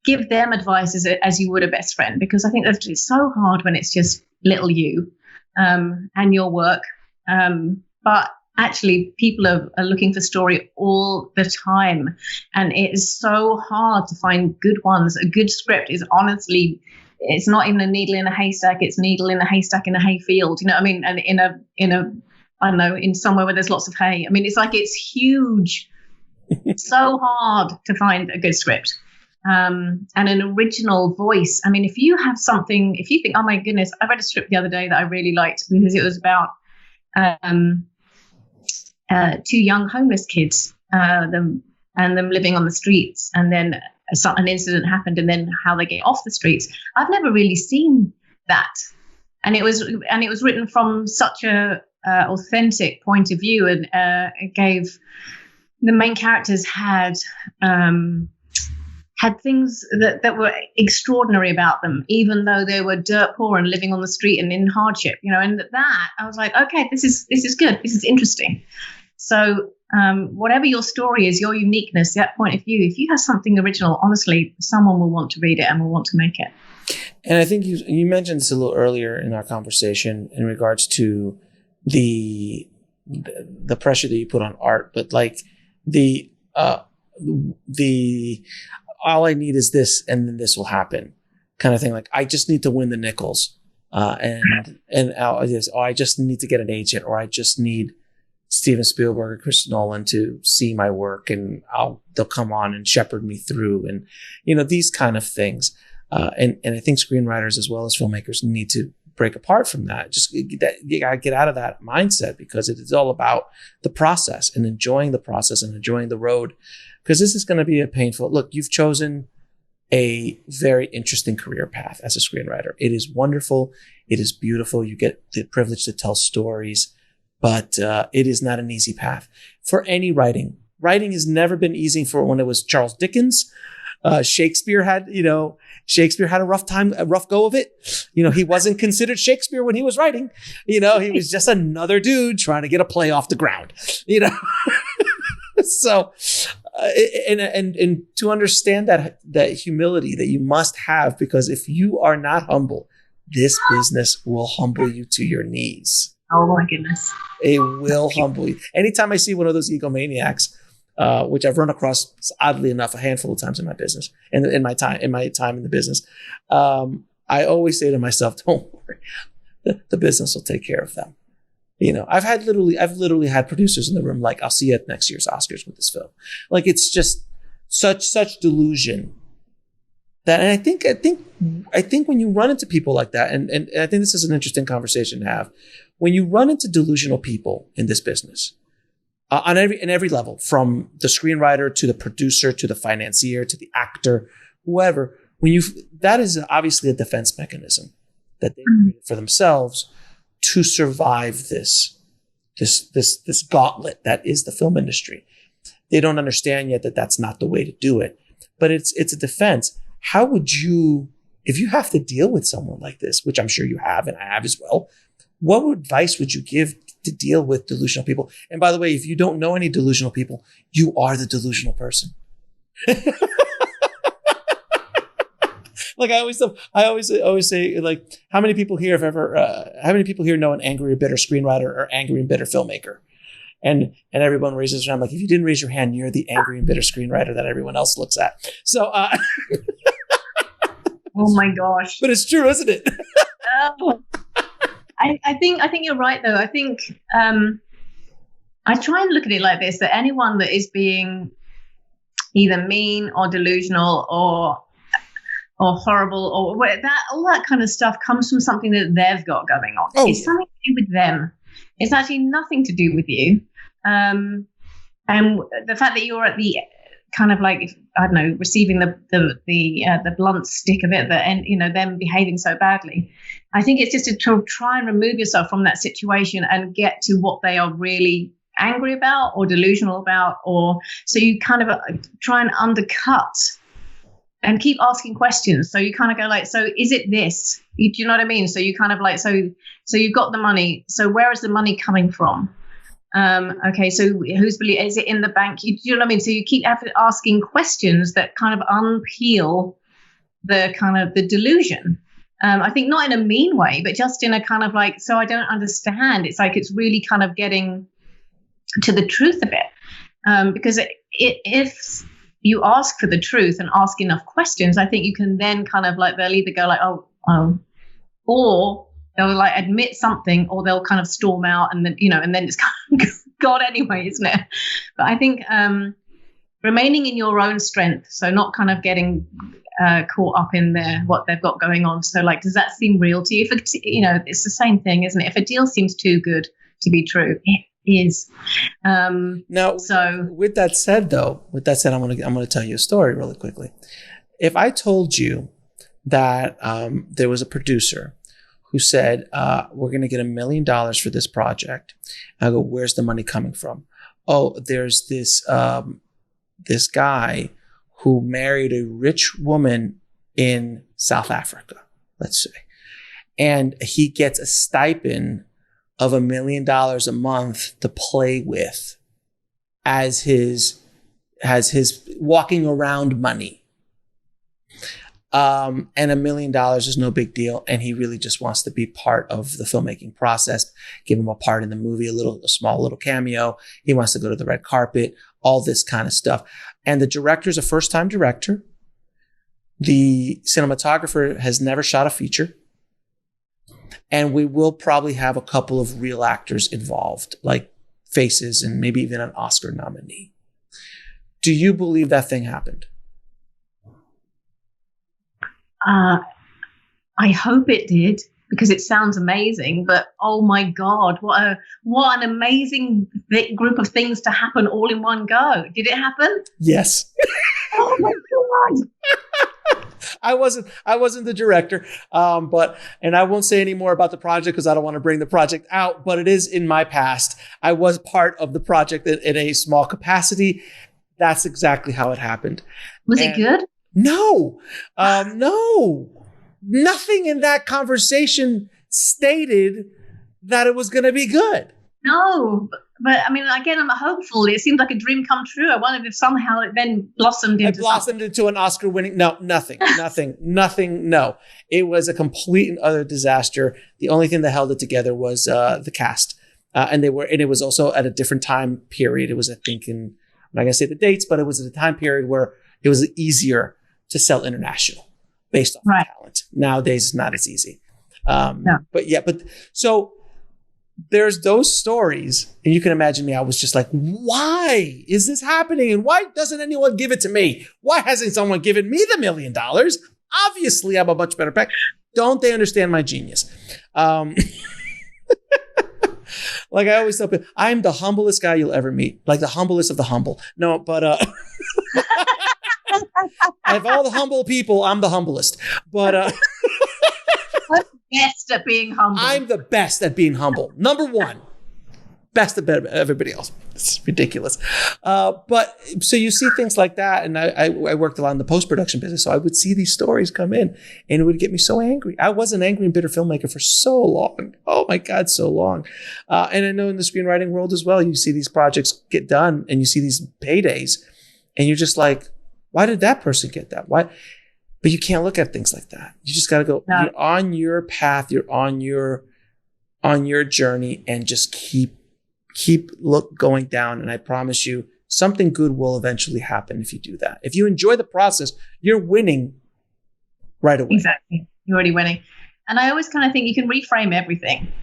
give them advice as you would a best friend, because I think it's so hard when it's just little you and your work. But actually, people are looking for story all the time, and it is so hard to find good ones. A good script is honestly, it's not even a needle in a haystack, it's a needle in a haystack in a hayfield, you know what I mean? And in a I don't know, in somewhere where there's lots of hay. I mean, it's like, it's huge. It's so hard to find a good script. And an original voice. I mean, if you have something, if you think, oh my goodness, I read a script the other day that I really liked because it was about two young homeless kids, them living on the streets, and then an incident happened, and then how they get off the streets. I've never really seen that, and it was written from such a authentic point of view, and it gave the main characters had things that were extraordinary about them, even though they were dirt poor and living on the street and in hardship, you know. And that I was like, okay, this is good, this is interesting. So whatever your story is, your uniqueness, that point of view, if you have something original, honestly, someone will want to read it and will want to make it. And I think you mentioned this a little earlier in our conversation in regards to the pressure that you put on art, but like the all I need is this, and then this will happen, kind of thing. Like, I just need to win the nickels, and I just need to get an agent, or I just need Steven Spielberg or Chris Nolan to see my work, and they'll come on and shepherd me through, and you know, these kind of things. And I think screenwriters as well as filmmakers need to break apart from that. You gotta get out of that mindset, because it is all about the process and enjoying the process and enjoying the road. Because this is going to be a painful look. You've chosen a very interesting career path as a screenwriter. It is wonderful. It is beautiful. You get the privilege to tell stories, but it is not an easy path for any writing. Writing has never been easy. For when it was Charles Dickens, Shakespeare had a rough go of it. You know, he wasn't considered Shakespeare when he was writing. You know, he was just another dude trying to get a play off the ground. You know, so. And to understand that humility that you must have, because if you are not humble, this business will humble you to your knees. Oh my goodness. It will humble you. Anytime I see one of those egomaniacs, which I've run across, oddly enough, a handful of times in my business and in my time in the business, I always say to myself, don't worry, the business will take care of them. You know, I've literally had producers in the room like, I'll see you at next year's Oscars with this film. Like, it's just such delusion that, and I think when you run into people like that, and I think this is an interesting conversation to have, when you run into delusional people in this business, in every level, from the screenwriter to the producer to the financier to the actor, whoever, that is obviously a defense mechanism that they created for themselves to survive this gauntlet that is the film industry. They don't understand yet that that's not the way to do it, but it's a defense. How would you, if you have to deal with someone like this, which I'm sure you have, and I have as well, what advice would you give to deal with delusional people. And by the way, if you don't know any delusional people, you are the delusional person. Like I always say, like, how many people here know an angry or bitter screenwriter or angry and bitter filmmaker? And everyone raises their hand. Like, if you didn't raise your hand, you're the angry and bitter screenwriter that everyone else looks at. So, oh my gosh! But it's true, isn't it? I think you're right, though. I think I try and look at it like this: that anyone that is being either mean or delusional or horrible or all that kind of stuff comes from something that they've got going on. Oh. It's something to do with them. It's actually nothing to do with you. And the fact that you're at the kind of like, I don't know, receiving the blunt stick of it, and them behaving so badly, I think it's just to try and remove yourself from that situation and get to what they are really angry about or delusional about, or so you kind of try and undercut and keep asking questions. So you kind of go like, so is it this? Do you know what I mean? So you kind of like, so you've got the money. So where is the money coming from? Okay, so is it in the bank? Do you know what I mean? So you keep asking questions that kind of unpeel the kind of the delusion. I think not in a mean way, but just in a kind of like, so I don't understand. It's like, it's really kind of getting to the truth of it. Because if you ask for the truth and ask enough questions, I think you can then kind of like, they'll either go like, oh, or they'll like admit something, or they'll kind of storm out, and then, and then it's kind of God anyway, isn't it? But I think remaining in your own strength, so not kind of getting caught up in what they've got going on. So like, does that seem real to you? If it's the same thing, isn't it? If a deal seems too good to be true, it is. Now, so with that said, I'm going to tell you a story really quickly. If I told you that there was a producer who said, we're going to get $1 million for this project, I go, where's the money coming from? Oh, there's this guy who married a rich woman in South Africa, let's say, and he gets a stipend of $1 million a month to play with as his walking around money. And $1 million is no big deal. And he really just wants to be part of the filmmaking process, give him a part in the movie, a small little cameo. He wants to go to the red carpet, all this kind of stuff. And the director's a first-time director. The cinematographer has never shot a feature. And we will probably have a couple of real actors involved, like faces and maybe even an Oscar nominee. Do you believe that thing happened? I hope it did, because it sounds amazing. But oh my God, what an amazing group of things to happen all in one go. Did it happen? Yes. Oh my God. I wasn't the director, and I won't say any more about the project because I don't want to bring the project out, but it is in my past. I was part of the project in a small capacity. That's exactly how it happened. Was it good? No, no, nothing in that conversation stated that it was going to be good. No, but I mean, again, I'm hopeful. It seems like a dream come true. I wondered if somehow it then blossomed into an Oscar winning. No, nothing. No, it was a complete and utter disaster. The only thing that held it together was the cast, and it was also at a different time period. It was, I think, I'm not going to say the dates, but it was at a time period where it was easier to sell international based on talent. Nowadays, it's not as easy. No. But so there's those stories, and you can imagine me. I was just like, why is this happening? And why doesn't anyone give it to me? Why hasn't someone given me the $1 million? Obviously, I'm a much better pack. Don't they understand my genius? Like I always tell people, I'm the humblest guy you'll ever meet. Like the humblest of the humble. No, but of all the humble people, I'm the humblest. But I'm the best at being humble. I'm the best at being humble. Number one. best of everybody else. It's ridiculous. But so you see things like that. And I worked a lot in the post-production business. So I would see these stories come in and it would get me so angry. I was an angry and bitter filmmaker for so long. Oh my God, so long. And I know in the screenwriting world as well, you see these projects get done and you see these paydays and you're just like, why did that person get that? Why? But you can't look at things like that. You just got to go, you're on your path. You're on your journey and just keep going down. And I promise you something good will eventually happen if you do that. If you enjoy the process, you're winning right away. Exactly. You're already winning. And I always kind of think you can reframe everything.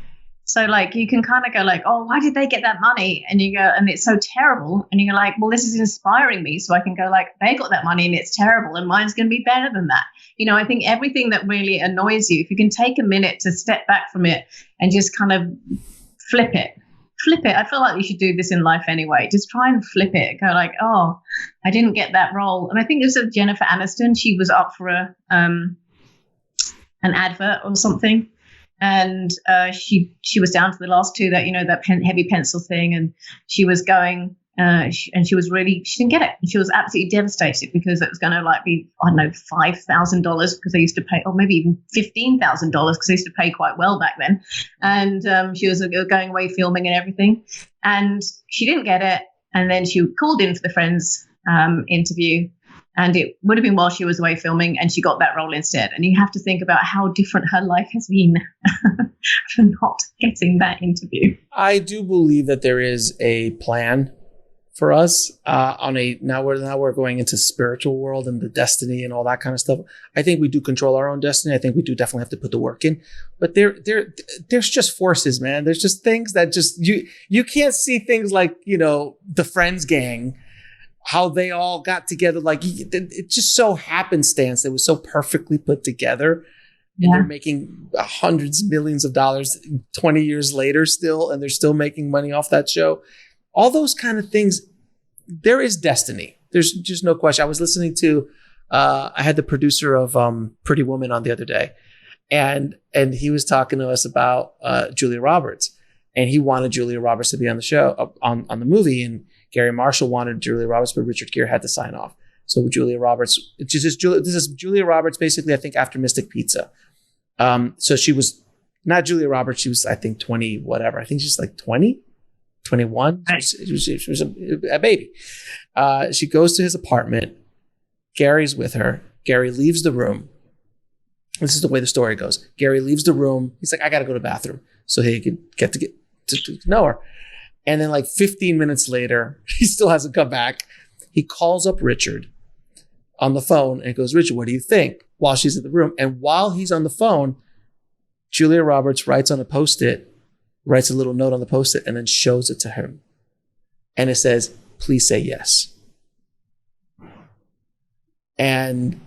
So like you can kind of go like, oh, why did they get that money? And you go, and it's so terrible. And you're like, well, this is inspiring me. So I can go like, they got that money and it's terrible and mine's going to be better than that. You know, I think everything that really annoys you, if you can take a minute to step back from it and just kind of flip it. I feel like you should do this in life anyway. Just try and flip it. Go like, oh, I didn't get that role. And I think it was Jennifer Aniston. She was up for an advert or something. And she was down to the last two, that, you know, that heavy pencil thing. And she was going, she didn't get it. And she was absolutely devastated because it was going to like be, I don't know, $5,000 because they used to pay, or maybe even $15,000 because they used to pay quite well back then. And she was going away filming and everything. And she didn't get it. And then she called in for the Friends interview. And it would have been while she was away filming and she got that role instead. And you have to think about how different her life has been for not getting that interview. I do believe that there is a plan for us now we're going into spiritual world and the destiny and all that kind of stuff. I think we do control our own destiny. I think we do definitely have to put the work in. But there's just forces, man. There's just things that just you can't see things like, you know, the Friends gang, how they all got together. Like it just so happenstance. It was so perfectly put together. And they're making hundreds of millions of dollars 20 years later still, and they're still making money off that show. All those kind of things, there is destiny. There's just no question. I was listening to, I had the producer of Pretty Woman on the other day, and he was talking to us about Julia Roberts, and he wanted Julia Roberts to be on the show, on the movie, and Gary Marshall wanted Julia Roberts, but Richard Gere had to sign off. So Julia Roberts, this is Julia Roberts basically, I think, after Mystic Pizza. So she was not Julia Roberts. She was, I think, 20, whatever. I think she's like 20, 21. She was a baby. She goes to his apartment. Gary's with her. Gary leaves the room. This is the way the story goes. Gary leaves the room. He's like, I got to go to the bathroom. So he could get to know her. And then like 15 minutes later, he still hasn't come back. He calls up Richard on the phone and goes, Richard, what do you think? While she's in the room. And while he's on the phone, Julia Roberts writes on a Post-it, writes a little note on the Post-it and then shows it to him. And it says, please say yes. And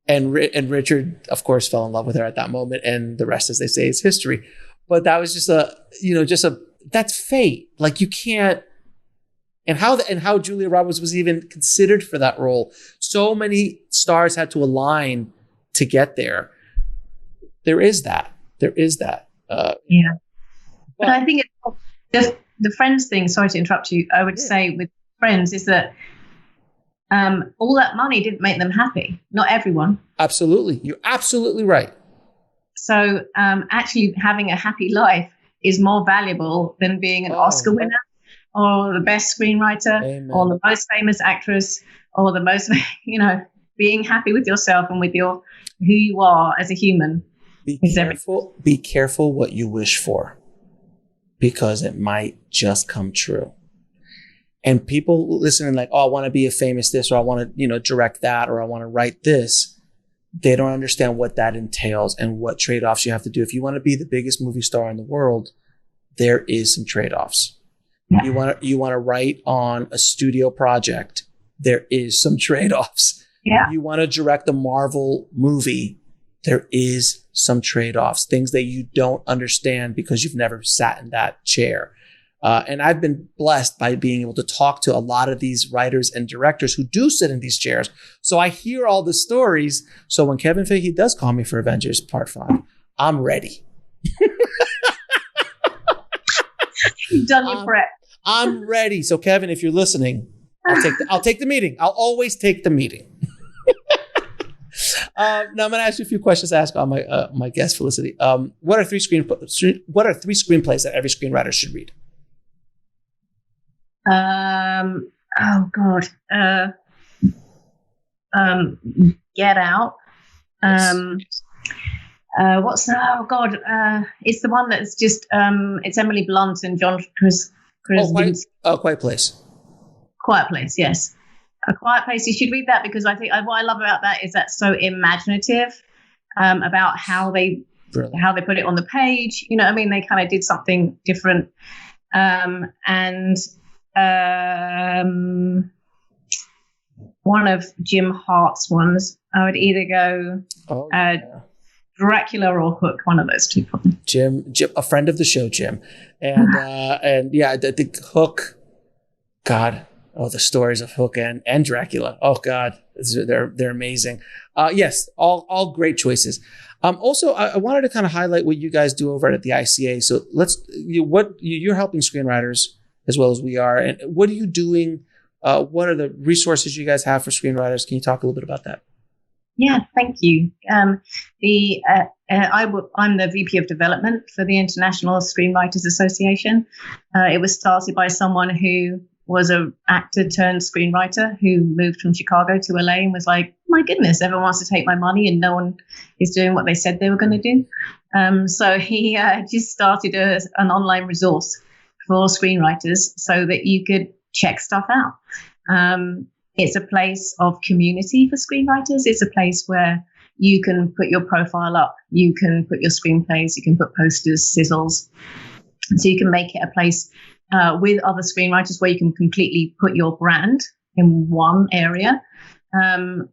Richard, of course, fell in love with her at that moment. And the rest, as they say, is history. But that was just that's fate. Like you can't, and how Julia Roberts was even considered for that role. So many stars had to align to get there. There is that. But I think it's the Friends thing. Sorry to interrupt you. I would say with Friends is that all that money didn't make them happy. Not everyone. Absolutely, you're absolutely right. So actually, having a happy life is more valuable than being an Oscar winner or the best screenwriter. Amen. Or the most famous actress or the most, being happy with yourself and with who you are as a human. Be careful what you wish for, because it might just come true. And people listening like, oh, I want to be a famous this, or I want to, direct that, or I want to write this. They don't understand what that entails and what trade-offs you have to do. If you want to be the biggest movie star in the world, there is some trade-offs. Yeah. You want to write on a studio project, there is some trade-offs. Yeah. You want to direct a Marvel movie, there is some trade-offs, things that you don't understand because you've never sat in that chair. And I've been blessed by being able to talk to a lot of these writers and directors who do sit in these chairs. So I hear all the stories. So when Kevin Feige does call me for Avengers Part 5, I'm ready. You've done your prep. I'm ready. So Kevin, if you're listening, I'll take the meeting. I'll always take the meeting. Now I'm going to ask you a few questions to ask on my guest, Felicity. What are three screenplays that every screenwriter should read? Oh God. Get Out. It's the one that's just it's Emily Blunt and John Krasinski. Quiet Place. Quiet Place, yes. A Quiet Place. You should read that because I think what I love about that is that's so imaginative about how they put it on the page. You know what I mean? They kind of did something different. One of Jim Hart's ones, I would either go Dracula or Hook, one of those two. Jim, a friend of the show, Jim. And I think Hook, God, the stories of Hook and Dracula. Oh God, they're amazing. Yes, all great choices. Also, I wanted to kind of highlight what you guys do over at the ICA. So you're helping screenwriters as well as we are. And what are you doing? What are the resources you guys have for screenwriters? Can you talk a little bit about that? Yeah, thank you. I'm the VP of Development for the International Screenwriters Association. It was started by someone who was an actor turned screenwriter who moved from Chicago to LA and was like, my goodness, everyone wants to take my money and no one is doing what they said they were going to do. So he just started an online resource for screenwriters so that you could check stuff out. It's a place of community for screenwriters. It's a place where you can put your profile up, you can put your screenplays, you can put posters, sizzles. So you can make it a place with other screenwriters where you can completely put your brand in one area.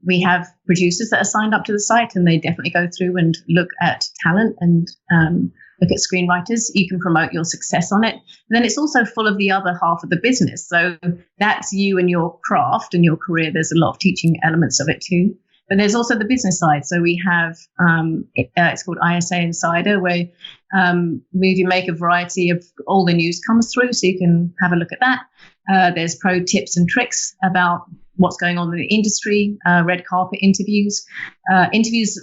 We have producers that are signed up to the site and they definitely go through and look at talent and look at screenwriters. You can promote your success on it. And then it's also full of the other half of the business. So that's you and your craft and your career. There's a lot of teaching elements of it too. But there's also the business side. So we have, it's called ISA Insider, where we make a variety of all the news comes through. So you can have a look at that. There's pro tips and tricks about what's going on in the industry, red carpet interviews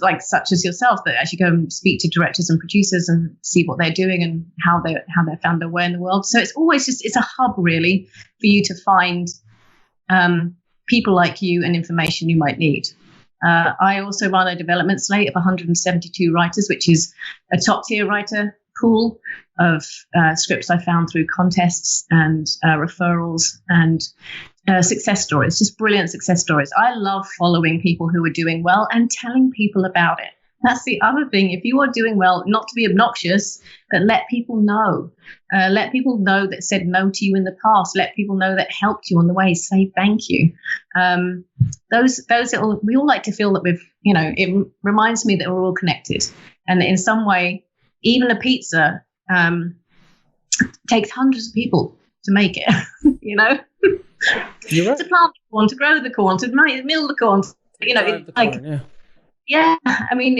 like such as yourself that actually go and speak to directors and producers and see what they're doing and how they found their way in the world. So it's always it's a hub really for you to find people like you and information you might need. I also run a development slate of 172 writers, which is a top tier writer pool of scripts I found through contests and referrals and success stories, just brilliant success stories. I love following people who are doing well and telling people about it. That's the other thing. If you are doing well, not to be obnoxious, but let people know. Let people know that said no to you in the past. Let people know that helped you on the way. Say thank you. We all like to feel that it reminds me that we're all connected. And in some way, even a pizza takes hundreds of people to make it, You're right. To plant the corn, to grow the corn, to mill the corn, Yeah, I mean,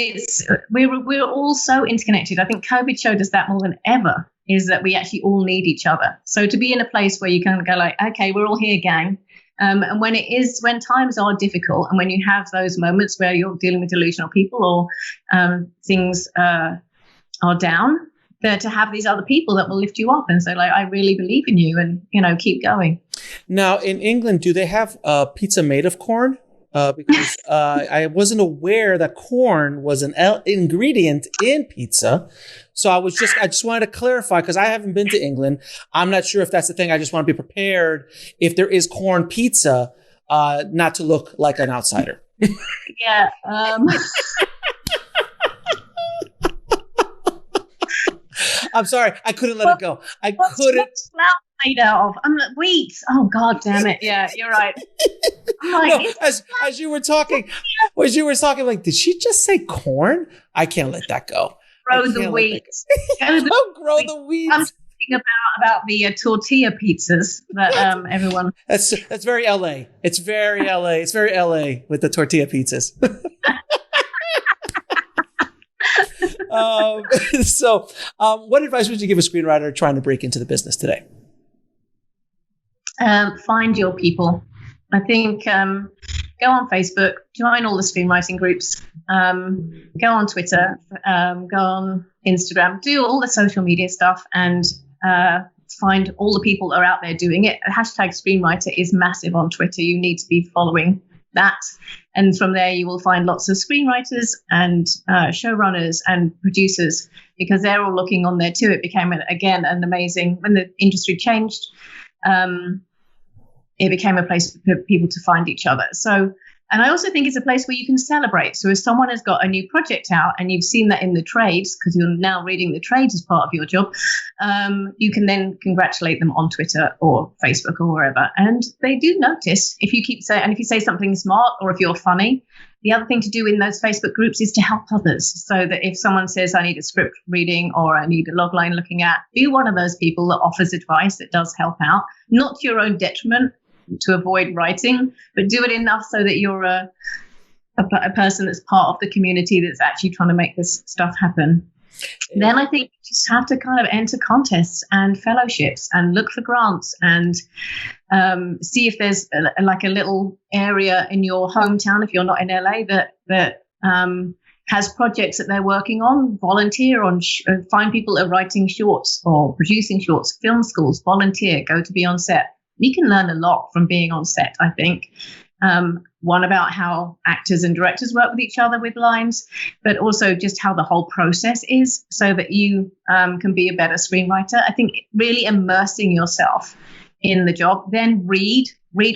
we're all so interconnected. I think COVID showed us that more than ever, is that we actually all need each other. So to be in a place where you kind of go like, okay, we're all here, gang. And when times are difficult and when you have those moments where you're dealing with delusional people or things are down, to have these other people that will lift you up and say like, I really believe in you and, keep going. Now in England, do they have pizza made of corn? Because I wasn't aware that corn was an ingredient in pizza. So I just wanted to clarify because I haven't been to England. I'm not sure if that's the thing. I just want to be prepared if there is corn pizza, not to look like an outsider. Yeah. I'm sorry. I couldn't let it go. What's flour made out of? I'm like, wheat. Oh, God damn it. Yeah, you're right. No, as you were talking, like, did she just say corn? I can't let that go. Grow the wheat. Don't grow the wheat. I'm talking about the tortilla pizzas that everyone. That's very LA. It's very LA. It's very LA with the tortilla pizzas. What advice would you give a screenwriter trying to break into the business today? Find your people. I think go on Facebook, join all the screenwriting groups, go on Twitter, go on Instagram, do all the social media stuff, and find all the people that are out there doing it. Hashtag screenwriter is massive on Twitter. You need to be following that. And from there, you will find lots of screenwriters and showrunners and producers, because they're all looking on there too. It became, again, an amazing, when the industry changed, it became a place for people to find each other. So, and I also think it's a place where you can celebrate. So if someone has got a new project out and you've seen that in the trades, because you're now reading the trades as part of your job, you can then congratulate them on Twitter or Facebook or wherever. And they do notice if you keep saying, and if you say something smart or if you're funny. The other thing to do in those Facebook groups is to help others, so that if someone says, I need a script reading or I need a log line looking at, be one of those people that offers advice that does help out, not to your own detriment, to avoid writing, but do it enough so that you're a person that's part of the community that's actually trying to make this stuff happen. Then I think you just have to kind of enter contests and fellowships and look for grants and see if there's like a little area in your hometown, if you're not in LA, that has projects that they're working on. Volunteer on, find people that are writing shorts or producing shorts, film schools, volunteer, go to be on set. You can learn a lot from being on set, I think. One, about how actors and directors work with each other with lines, but also just how the whole process is, so that you can be a better screenwriter. I think really immersing yourself in the job. Then read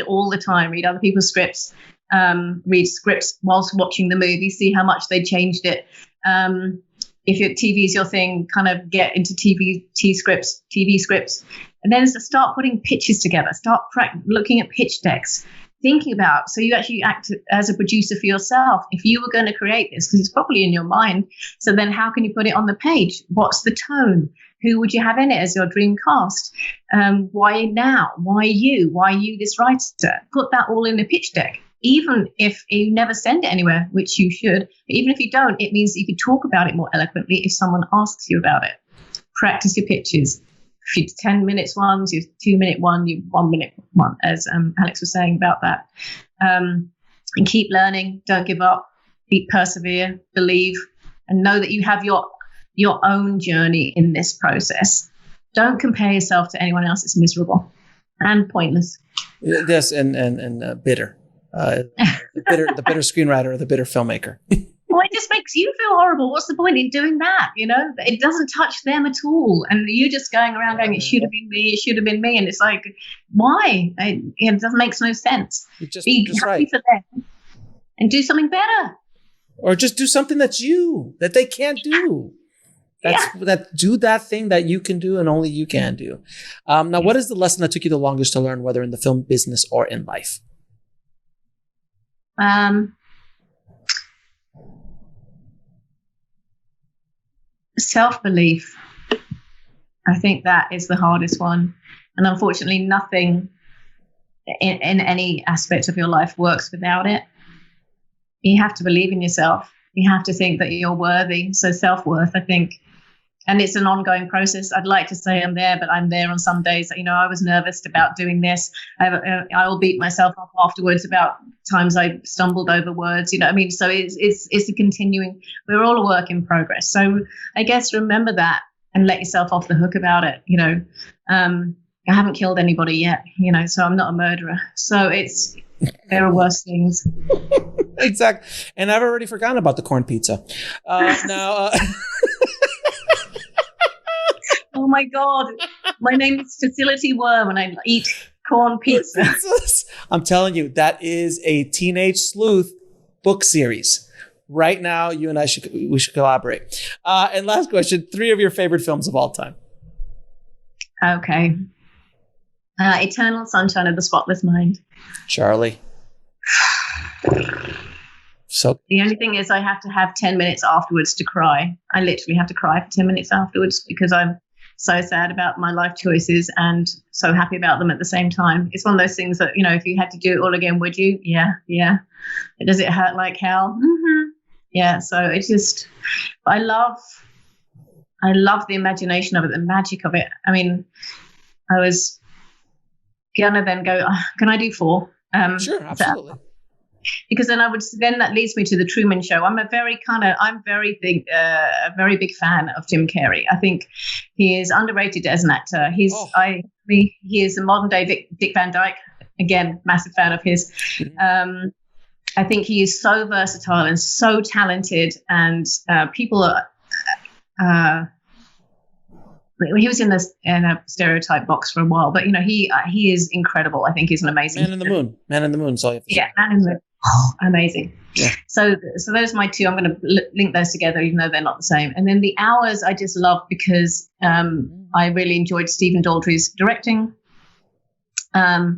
all the time, read other people's scripts, read scripts whilst watching the movie, see how much they changed it. If your TV is your thing, kind of get into TV scripts, and then start putting pitches together, start looking at pitch decks, thinking about, so you actually act as a producer for yourself. If you were going to create this, because it's probably in your mind, so then how can you put it on the page? What's the tone? Who would you have in it as your dream cast? Why now? Why you? Why you, this writer? Put that all in the pitch deck. Even if you never send it anywhere, which you should, but even if you don't, it means that you could talk about it more eloquently if someone asks you about it. Practice your pitches. Your 10 minutes ones, your 2-minute one, your 1-minute one, as Alex was saying about that. And keep learning. Don't give up. Persevere. Believe. And know that you have your own journey in this process. Don't compare yourself to anyone else. It's miserable and pointless. Yes, and bitter. The bitter screenwriter or the bitter filmmaker. Well, it just makes you feel horrible. What's the point in doing that? You know, it doesn't touch them at all. And you're just going around going, it should have been me, it should have been me. And it's like, why? It doesn't make no sense. Be happy for them and do something better. Or just do something that they can't do. Do that thing that you can do and only you can do. Now, what is the lesson that took you the longest to learn, whether in the film business or in life? Self-belief. I think that is the hardest one. And unfortunately, nothing in any aspect of your life works without it. You have to believe in yourself. You have to think that you're worthy. So self-worth, I think. And it's an ongoing process. I'd like to say I'm there, but I'm there on some days. You know, I was nervous about doing this. I will beat myself up afterwards about times I stumbled over words. You know what I mean? So it's a continuing. We're all a work in progress. So I guess remember that and let yourself off the hook about it. You know, I haven't killed anybody yet. You know, so I'm not a murderer. So there are worse things. Exactly. And I've already forgotten about the corn pizza. Now. Oh my God, my name is Felicity Worm and I eat corn pizza. I'm telling you, that is a Teenage Sleuth book series. Right now, you and I should collaborate. And last question, 3 of your favorite films of all time. Okay. Eternal Sunshine of the Spotless Mind. Charlie. So the only thing is I have to have 10 minutes afterwards to cry. I literally have to cry for 10 minutes afterwards because I'm so sad about my life choices and so happy about them at the same time. It's one of those things that, you know, if you had to do it all again, would you? Yeah. Does it hurt like hell? Mm-hmm. Yeah. So it's just, I love I love the imagination of it, the magic of it. I mean, I was gonna then go, can I do 4? Sure, absolutely. Because then that leads me to the Truman Show. I'm a very big fan of Jim Carrey. I think he is underrated as an actor. He is a modern day Dick Van Dyke. Again, massive fan of his. I think he is so versatile and so talented, and people are. He was in a stereotype box for a while, but he is incredible. I think he's an amazing Man in the Moon. Man in the Moon. So yeah, Man in the Moon. Oh, amazing. Yeah. So those are my 2. I'm going to link those together, even though they're not the same. And then The Hours, I just love because I really enjoyed Stephen Daldry's directing. I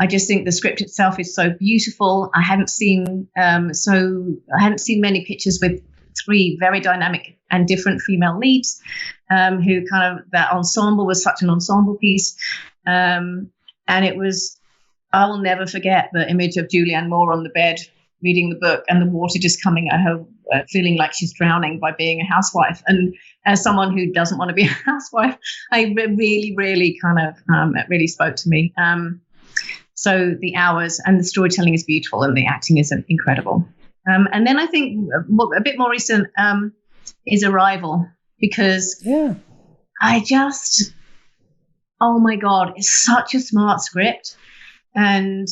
just think the script itself is so beautiful. I hadn't seen many pictures with 3 very dynamic and different female leads, who that ensemble was such an ensemble piece. And it was, I will never forget the image of Julianne Moore on the bed reading the book and the water just coming at her, feeling like she's drowning by being a housewife. And as someone who doesn't want to be a housewife, I really, really it really spoke to me. So The Hours, and the storytelling is beautiful and the acting is incredible. And then I think a bit more recent is Arrival, because oh my God, it's such a smart script. And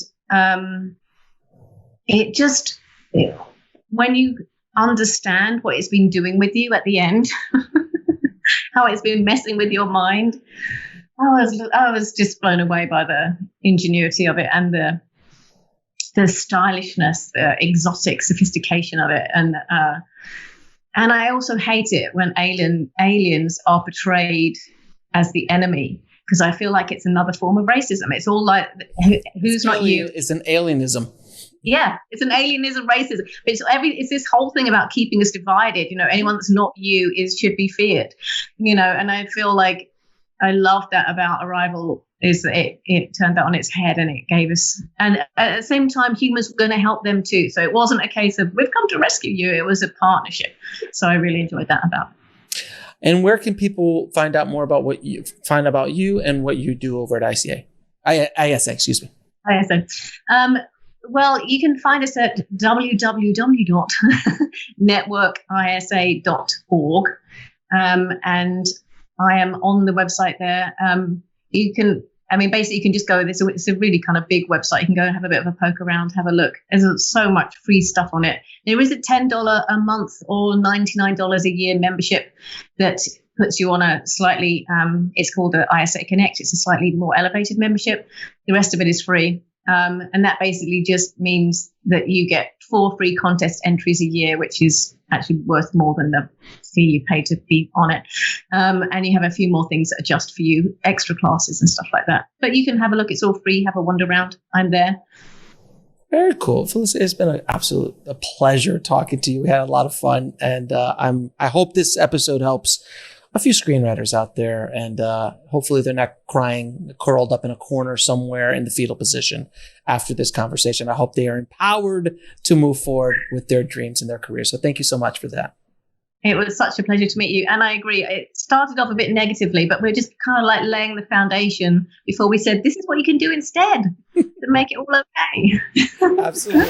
when you understand what it's been doing with you at the end, how it's been messing with your mind, I was just blown away by the ingenuity of it and the stylishness, the exotic sophistication of it. And I also hate it when aliens are portrayed as the enemy, because I feel like it's another form of racism. It's all like, who's not you? It's an alienism. Yeah, it's an alienism, racism. But it's this whole thing about keeping us divided. Anyone that's not you should be feared. And I feel like I love that about Arrival, is that it turned that on its head, and it gave us, and at the same time, humans were going to help them too. So it wasn't a case of we've come to rescue you. It was a partnership. So I really enjoyed that about it. And where can people find out more about you and what you do over at ISA, excuse me. ISA. Well, you can find us at www.networkisa.org. And I am on the website there. You can just go, it's a really kind of big website. You can go and have a bit of a poke around, have a look. There's so much free stuff on it. There is a $10 a month or $99 a year membership that puts you on a slightly, it's called the ISA Connect. It's a slightly more elevated membership. The rest of it is free. And that basically just means that you get 4 free contest entries a year, which is actually worth more than the fee you pay to be on it. And you have a few more things that are just for you, extra classes and stuff like that. But you can have a look. It's all free. Have a wander around. I'm there. Very cool. Felicity, it's been a pleasure talking to you. We had a lot of fun. And I hope this episode helps a few screenwriters out there, and hopefully they're not crying, curled up in a corner somewhere in the fetal position after this conversation. I hope they are empowered to move forward with their dreams and their careers. So thank you so much for that. It was such a pleasure to meet you. And I agree. It started off a bit negatively, but we're just kind of like laying the foundation before we said, this is what you can do instead to make it all okay. Absolutely.